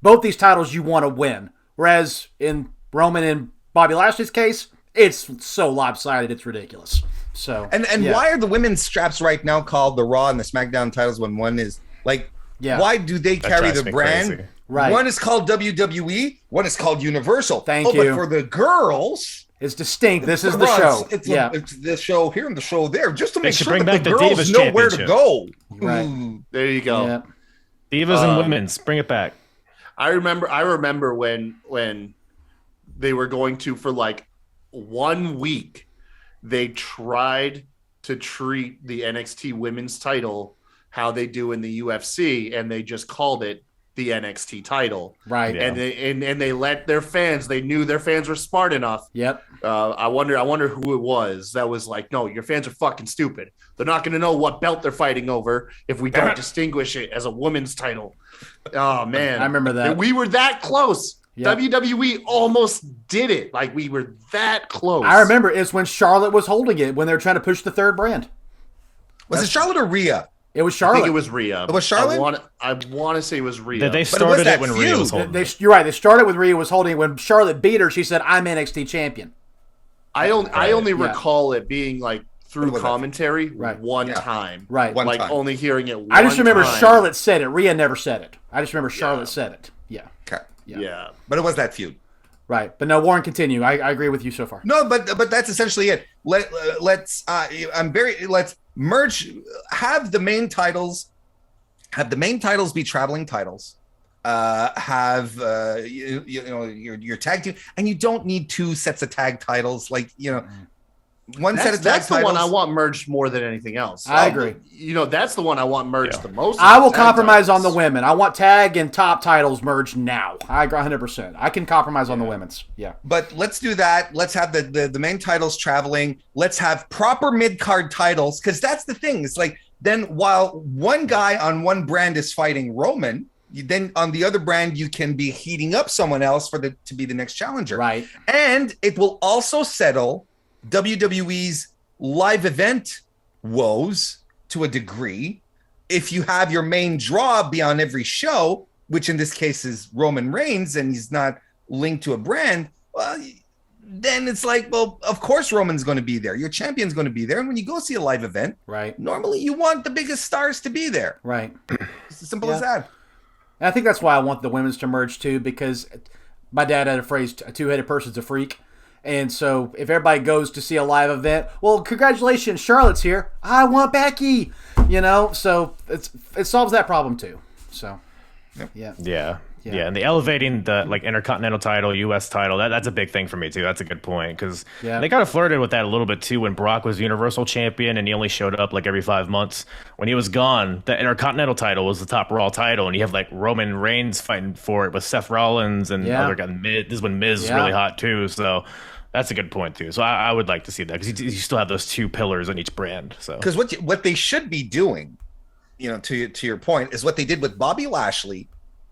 both these titles you want to win. Whereas in Roman and Bobby Lashley's case, it's so lopsided, it's ridiculous. So why are the women's straps right now called the Raw and the SmackDown titles when one is like, why do they carry the brand? Crazy. Right. One is called WWE, one is called Universal. Thank you. But for the girls, it's distinct. This is the show. It's the show here and the show there, just to make sure bring that back the the girls Divas know where to Championship. go. Right. There you go. Yeah. Divas and women's, bring it back. I remember when they were going to, for like 1 week, they tried to treat the NXT women's title how they do in the UFC, and they just called it the NXT title. Right. And they let their fans, they knew their fans were smart enough. Yep. I wonder who it was that was like, no, your fans are fucking stupid. They're not going to know what belt they're fighting over if we don't distinguish it as a women's title. Oh man. I remember that. We were that close. Yep. WWE almost did it. Like, we were that close. I remember it's when Charlotte was holding it, when they were trying to push the 3rd brand. Was it Charlotte or Rhea? It was I Charlotte. think it was Rhea. It was Charlotte? I want to say it was Rhea. They started it when Rhea was holding. You're right. They started with Rhea was holding it. When Charlotte beat her, she said, "I'm NXT champion." I only recall it being like through commentary Right. one time. Right. One Like time. only hearing it. I just remember time. Charlotte said it. Rhea never said it. I just remember Charlotte said it. Yeah. Okay. Yeah. But it was that feud. Right. But no, Warren, continue. I agree with you so far. No, but that's essentially it. Let's merge, have the main titles be traveling titles. Have your tag team, and you don't need 2 sets of tag titles. Like, one set of tag That's the titles. one I want merged more than anything else. I agree. That's the one I want merged the most. I will Tag compromise titles. on the women. I want tag and top titles merged now. I agree 100%. I can compromise on the women's. Yeah. But let's do that. Let's have the main titles traveling. Let's have proper mid-card titles, because that's the thing. It's like, then while one guy on one brand is fighting Roman, then on the other brand you can be heating up someone else to be the next challenger. Right. And it will also settle WWE's live event woes to a degree. If you have your main draw be on every show, which in this case is Roman Reigns, and he's not linked to a brand, well, then it's like, well, of course Roman's going to be there. Your champion's going to be there. And when you go see a live event, Right. normally you want the biggest stars to be there. Right. It's as simple as that. And I think that's why I want the women's to merge too, because my dad had a phrase, a 2-headed person's a freak. And so if everybody goes to see a live event, well, congratulations, Charlotte's here. I want Becky, so it solves that problem too. So Yeah. Yeah. Yeah, and the elevating the like Intercontinental title, U.S. title, that's a big thing for me too. That's a good point because they kind of flirted with that a little bit too when Brock was Universal Champion and he only showed up like every 5 months. When he was gone, the Intercontinental title was the top Raw title, and you have like Roman Reigns fighting for it with Seth Rollins and other guy. Miz. This is when Miz is really hot too, so that's a good point too. So I would like to see that because you still have those two pillars in each brand. So because what they should be doing, to your point, is what they did with Bobby Lashley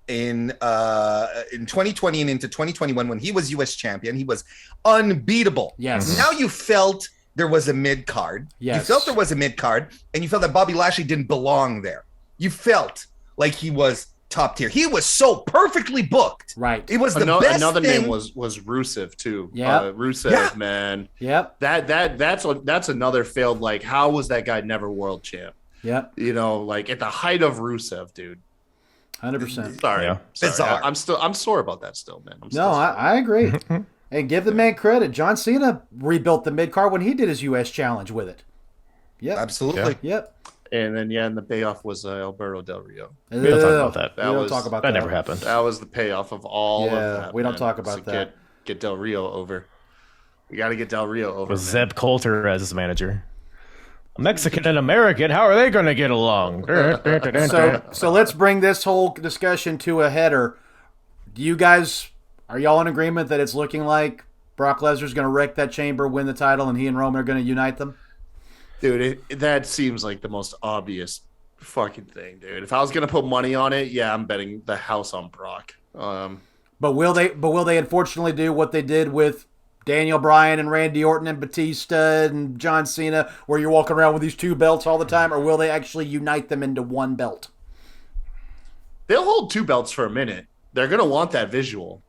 in 2020 and into 2021 when he was U.S. champion. He was unbeatable. Yes. Now you felt there was a mid card. Yes. You felt there was a mid card, and you felt that Bobby Lashley didn't belong there. You felt like he was top tier. He was so perfectly booked. Right. It was the best Another thing. name was Rusev too. Yeah. Rusev, man. Yep. That's another failed. Like, how was that guy never world champ? Yep. Like at the height of Rusev, dude. 100%. Sorry. Yeah. Sorry. I'm sore about that still, man. I agree. And give the man credit. John Cena rebuilt the mid card when he did his U.S. challenge with it. Yep. Absolutely. Yep. And then and the payoff was Alberto Del Rio. we don't talk about that. We don't talk about That that. never happened. That was the payoff of all of that. we don't man. talk about So that. Get Del Rio over. We got to get Del Rio over. With man. Zeb Coulter as his manager. Mexican and American, how are they going to get along? So let's bring this whole discussion to a header. Are y'all in agreement that it's looking like Brock Lesnar's going to wreck that chamber, win the title, and he and Roman are going to unite them? Dude, that seems like the most obvious fucking thing, dude. If I was gonna put money on it, I'm betting the house on Brock. But will they unfortunately do what they did with Daniel Bryan and Randy Orton and Batista and John Cena, where you're walking around with these two belts all the time, or will they actually unite them into one belt? They'll hold two belts for a minute. They're gonna want that visual.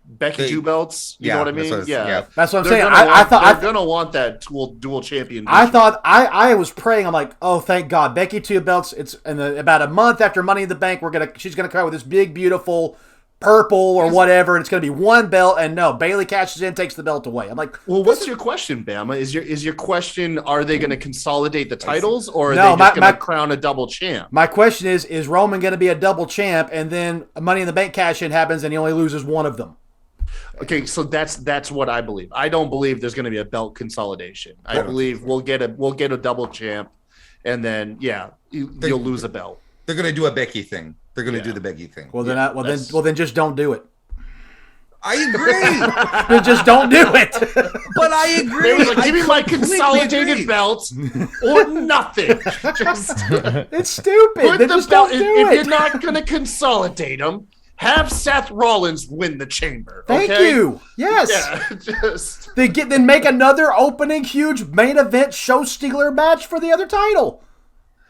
Becky two belts, you know what I mean? That's what I'm They're saying. They're gonna want that dual champion. I visual. thought I was praying. I'm like, oh, thank God, Becky two belts. It's about a month after Money in the Bank. She's gonna come out with this big, beautiful purple or whatever, and it's gonna be one belt. And no, Bayley cashes in, takes the belt away. I'm like, well, what's your question, Bama? Is your question, are they going to consolidate the titles, or are No, they just going to crown a double champ? my question is Roman gonna be a double champ, and then a Money in the Bank cash in happens, and he only loses one of them? Okay, so that's what I believe. I don't believe there's going to be a belt consolidation. I believe we'll get a double champ, and then you'll lose a belt. They're going to do a Becky thing. They're going to do the Becky thing. Well, then just don't do it. I agree. Then just don't do it. But I agree. They were like, give me my completely consolidated agree. belts or nothing. Just It's stupid. put Then the just belt. don't do If it. you're not going to consolidate them, have Seth Rollins win the chamber. Thank okay? you. Yes. Yeah, just Then make another opening huge main event show stealer match for the other title.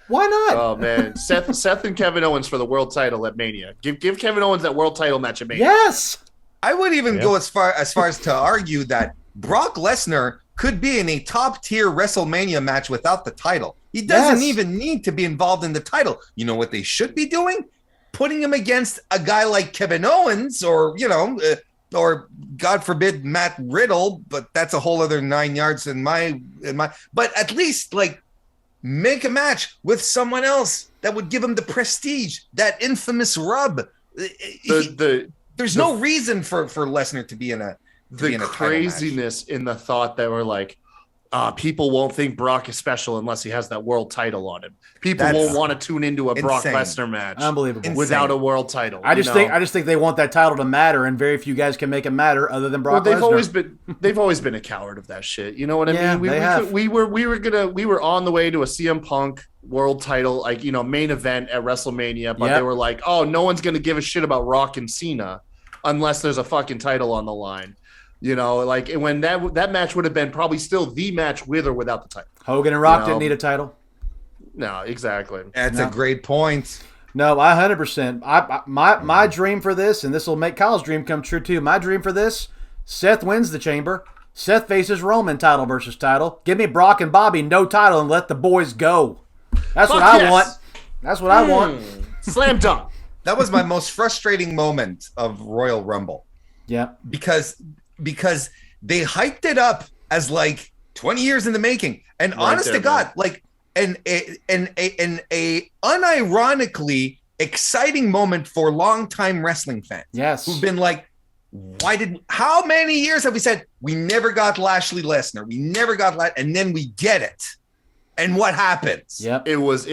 Why not? oh man, Seth and Kevin Owens for the world title at Mania. Give Kevin Owens that world title match at Mania. Yes. I would even go as far as to argue that Brock Lesnar could be in a top tier WrestleMania match without the title. He doesn't Yes. even need to be involved in the title. You know what they should be doing? Putting him against a guy like Kevin Owens, or or God forbid Matt Riddle, but that's a whole other 9 yards in my. But at least make a match with someone else that would give him the prestige, that infamous rub. There's no reason for Lesnar to be in a The craziness in the thought that we're like, people won't think Brock is special unless he has that world title on him. People won't want to tune into a Brock Lesnar match Unbelievable. without a world title. I just think they want that title to matter, and very few guys can make it matter other than Brock Lesnar. they've always been a coward of that shit. You know what I Yeah, mean? they have. We were on the way to a CM Punk world title, main event at WrestleMania, but they were like, oh, no one's gonna give a shit about Rock and Cena unless there's a fucking title on the line. When that match would have been probably still the match with or without the title. Hogan and Rock didn't need a title. No, exactly. That's a great point. No, I 100%. My dream for this, and this will make Kyle's dream come true too. My dream for this: Seth wins the chamber. Seth faces Roman, title versus title. Give me Brock and Bobby, no title, and let the boys go. That's what I want. That's what I want. Slam dunk. That was my most frustrating moment of Royal Rumble. Yeah. Because they hyped it up as 20 years in the making, and honest to God, and unironically exciting moment for longtime wrestling fans. Yes. Who've been like, how many years have we said we never got Lashley Lesnar? We never got and then we get it. And what happens? Yep. It was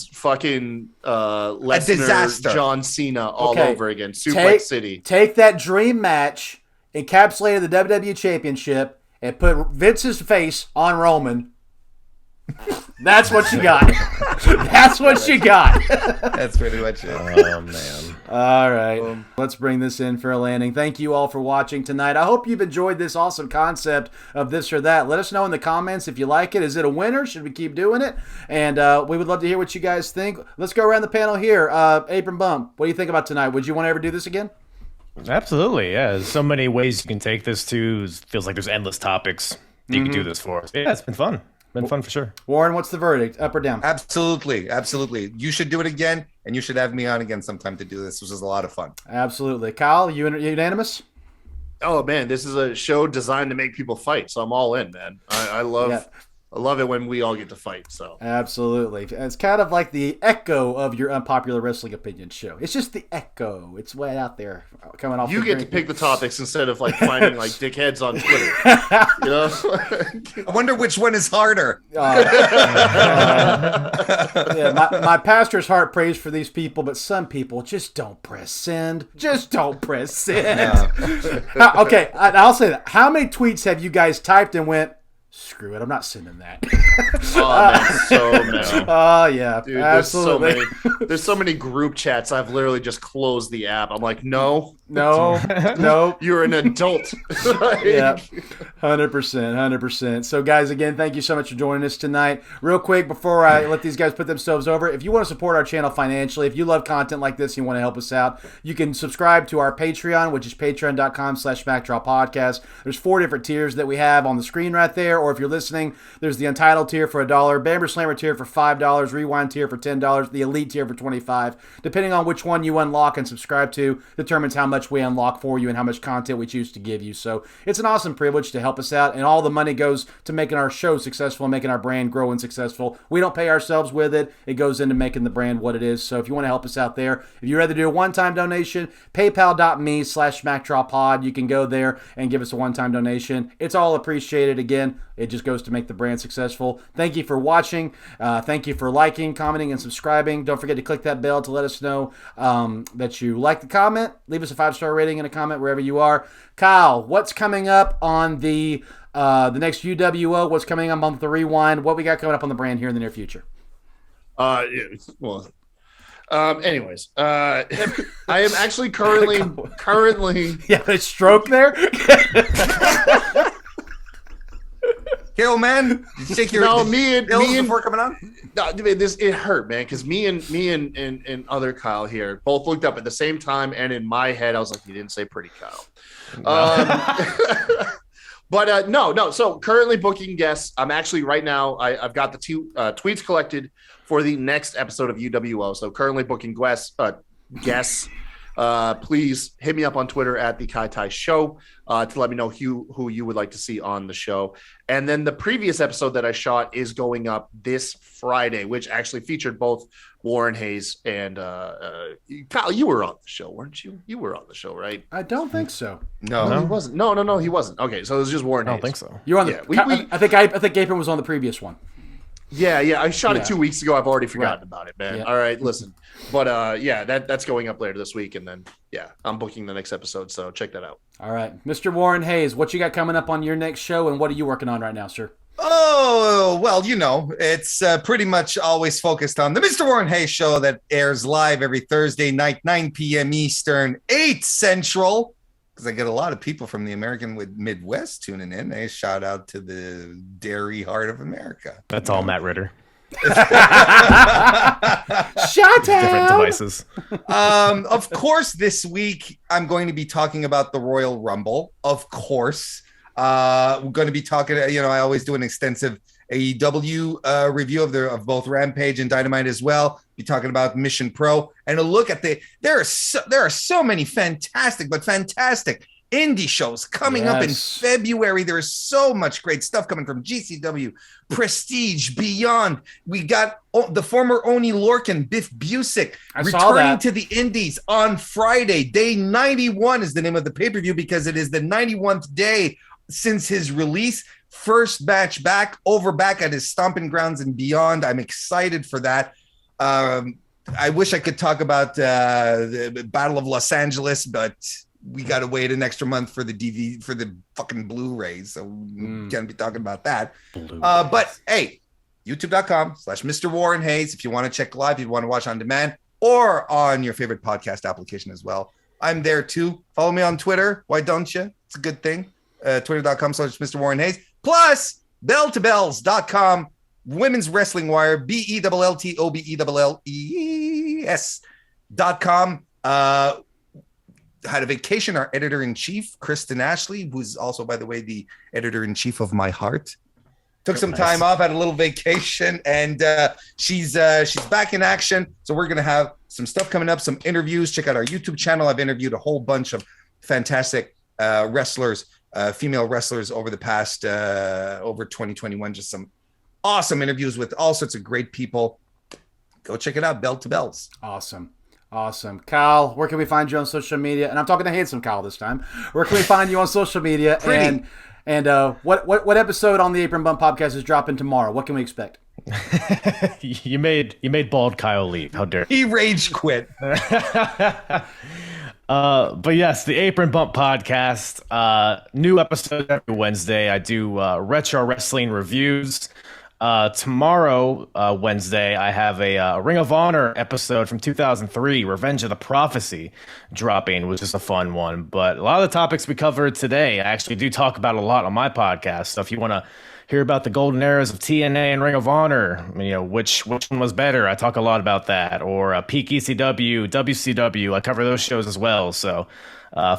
fucking Lesnar, disaster. John Cena all Okay. over again. Suplex City. Take that dream match, encapsulated the WWE Championship, and put Vince's face on Roman. That's what you got. That's what you got. That's pretty much it. Oh man. All right. Let's bring this in for a landing. Thank you all for watching tonight. I hope you've enjoyed this awesome concept of this or that. Let us know in the comments if you like it. Is it a winner? Should we keep doing it? And we would love to hear what you guys think. Let's go around the panel here. Apron Bump, what do you think about tonight? Would you want to ever do this again? Absolutely, yeah. There's so many ways you can take this to. It feels like there's endless topics you can do this for. Yeah, it's been fun. Been fun for sure. Warren, what's the verdict? Up or down? Absolutely. You should do it again, and you should have me on again sometime to do this. This was a lot of fun. Absolutely. Kyle, you unanimous? Oh man, this is a show designed to make people fight, so I'm all in, man. I love it when we all get to fight. So Absolutely. It's kind of like the echo of your unpopular wrestling opinion show. It's just the echo. It's way out there coming off. you the get to drink. pick the topics instead of like finding like dickheads on Twitter. You know? I wonder which one is harder. My pastor's heart prays for these people, but some people just don't press send. Just don't press send. Okay, I'll say that. How many tweets have you guys typed and went, screw it, I'm not sending that? Oh man, so many. Oh yeah, Dude, absolutely. There's so many group chats. I've literally just closed the app. I'm like, no, No. you're an adult. Yeah, 100%. So, guys, again, thank you so much for joining us tonight. Real quick, before I let these guys put themselves over, if you want to support our channel financially, if you love content like this and you want to help us out, you can subscribe to our Patreon, which is patreon.com/SmackDrawPodcast. There's 4 different tiers that we have on the screen right there, or if you're listening, there's the Untitled tier for $1, Bamber Slammer tier for $5, Rewind tier for $10, the Elite tier for $25. Depending on which one you unlock and subscribe to, determines how much we unlock for you and how much content we choose to give you. So it's an awesome privilege to help us out, and all the money goes to making our show successful and making our brand grow and successful. We don't pay ourselves with it. It goes into making the brand what it is. So if you want to help us out there, if you'd rather do a one-time donation, paypal.me/SmackDrawPod. You can go there and give us a one-time donation. It's all appreciated. Again, it just goes to make the brand successful. Thank you for watching. Thank you for liking, commenting, and subscribing. Don't forget to click that bell to let us know that you like the comment. Leave us a 5-star rating and a comment wherever you are. Kyle, what's coming up on the next UWO? What's coming up on the Rewind? What we got coming up on the brand here in the near future? Anyways, I am actually currently. Yeah, a stroke there. Carol, man, did you take your me and before coming on? No, it hurt, man, because me and other Kyle here both looked up at the same time, and in my head, I was like, "You didn't say pretty Kyle." But no. So currently booking guests. I'm actually right now. I've got the 2 tweets collected for the next episode of UWO. So currently booking guests. Please hit me up on Twitter at the Kai Tai Show to let me know who you would like to see on the show. And then the previous episode that I shot is going up this Friday, which actually featured both Warren Hayes and Kyle. You were on the show, weren't you? You were on the show, right? I don't think so. No, he wasn't. No, he wasn't. Okay, so it was just Warren Hayes. I don't think so. You're on the. Yeah, I think Apron was on the previous one. Yeah, I shot Yeah. it 2 weeks ago. I've already forgotten about it, man. Yeah. All right, listen. But that's going up later this week, and then I'm booking the next episode, so check that out. All right, Mr. Warren Hayes, what you got coming up on your next show, and what are you working on right now, sir? Oh, well, it's pretty much always focused on the Mr. Warren Hayes Show that airs live every Thursday night, 9 p.m. Eastern, 8 Central, because I get a lot of people from the American Midwest tuning in. They shout out to the dairy heart of America. That's all Matt Ritter. Shut Different down. devices. Of course, this week I'm going to be talking about the Royal Rumble. Of course, we're going to be talking. I always do an extensive AEW review of both Rampage and Dynamite as well. Be talking about Mission Pro and a look at there are so many fantastic indie shows coming up in Yes. February. There is so much great stuff coming from GCW, Prestige, Beyond. We got the former Oni Lorcan, Biff Busick, I saw returning that. to the Indies on Friday. Day 91 is the name of the pay-per-view because it is the 91th day since his release. First match back at his stomping grounds and Beyond. I'm excited for that. I wish I could talk about the Battle of Los Angeles, but we got to wait an extra month for the fucking Blu-rays, so we can't be talking about that. But hey, youtube.com/Mr. Warren Hayes if you want to check live, if you want to watch on demand, or on your favorite podcast application as well. I'm there too. Follow me on Twitter. Why don't you? It's a good thing. Twitter.com/Mr. Warren Hayes. Plus, belltobells.com, Women's Wrestling Wire, BELLTOBELLES.com. Had a vacation. Our editor-in-chief, Kristen Ashley, who's also, by the way, the editor-in-chief of my heart, took some time off, had a little vacation, and she's back in action. So we're gonna have some stuff coming up, some interviews. Check out our YouTube channel. I've interviewed a whole bunch of fantastic wrestlers, female wrestlers over the past over 2021. Just some awesome interviews with all sorts of great people. Go check it out. Bell to Bells. Awesome. Kyle, where can we find you on social media? And I'm talking to handsome Kyle this time. Where can we find you on social media? Pretty. And what episode on the Apron Bump podcast is dropping tomorrow? What can we expect? You made bald Kyle leave. How dare He rage quit. But yes, the Apron Bump podcast, new episode every Wednesday. I do retro wrestling reviews. Tomorrow, Wednesday, I have a Ring of Honor episode from 2003, Revenge of the Prophecy, dropping, which is a fun one. But a lot of the topics we covered today, I actually do talk about a lot on my podcast. So if you want to hear about the golden eras of TNA and Ring of Honor, you know, which one was better, I talk a lot about that. Or peak ECW, WCW, I cover those shows as well. So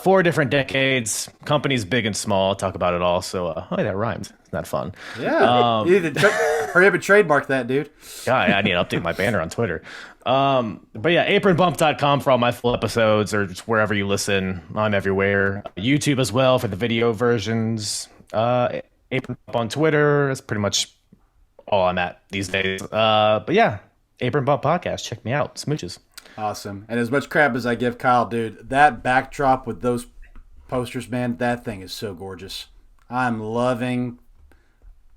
4 different decades, companies big and small, talk about it all. So, that rhymed. Isn't that fun? Yeah. You need to hurry up and trademark that, dude. God, I need to update my banner on Twitter. But yeah, apronbump.com for all my full episodes, or just wherever you listen. I'm everywhere. YouTube as well for the video versions. Apron Bump on Twitter. That's pretty much all I'm at these days. But yeah, Apron Bump Podcast. Check me out. Smooches. Awesome. And as much crap as I give Kyle, dude, that backdrop with those posters, man, that thing is so gorgeous. I'm loving.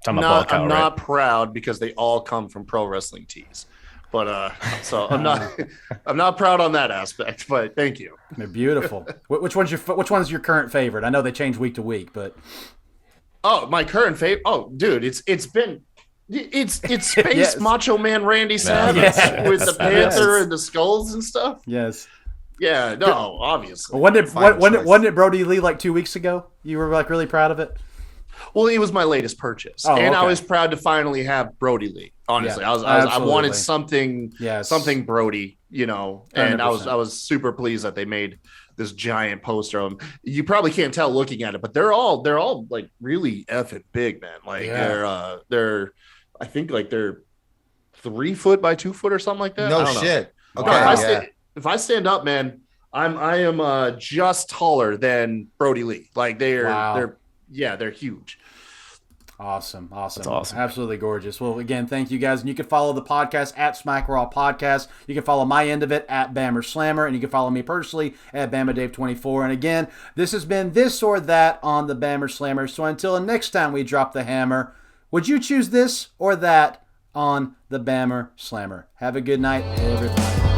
I'm not proud because they all come from Pro Wrestling Tees, but so I'm not proud on that aspect. But thank you. They're beautiful. Which one's your current favorite? I know they change week to week, but My current favorite. Oh, dude, it's Space Yes. Macho Man Randy Savage with the Panther and the skulls and stuff. yes. Yeah, no, obviously. Wasn't it Brody Lee like 2 weeks ago? You were like really proud of it. Well, it was my latest purchase, Oh, and I okay. was proud to finally have Brody Lee. Honestly, Yeah, I wanted absolutely. something Brody, and 100%. I was super pleased that they made this giant poster of him. You probably can't tell looking at it, but they're all like really effing big, man. Like they're I think like they're 3 foot by 2 foot or something like that. I No don't know. shit. Okay. No, if I stand up, man, I am just taller than Brody Lee. Like they're huge. Awesome. That's awesome. Absolutely gorgeous. Well, again, thank you guys. And you can follow the podcast at Smack Raw Podcast. You can follow my end of it at Bammer Slammer. And you can follow me personally at BammerDave24. And again, this has been This or That on the Bammer Slammer. So until next time we drop the hammer, would you choose this or that on the Bammer Slammer? Have a good night, everybody.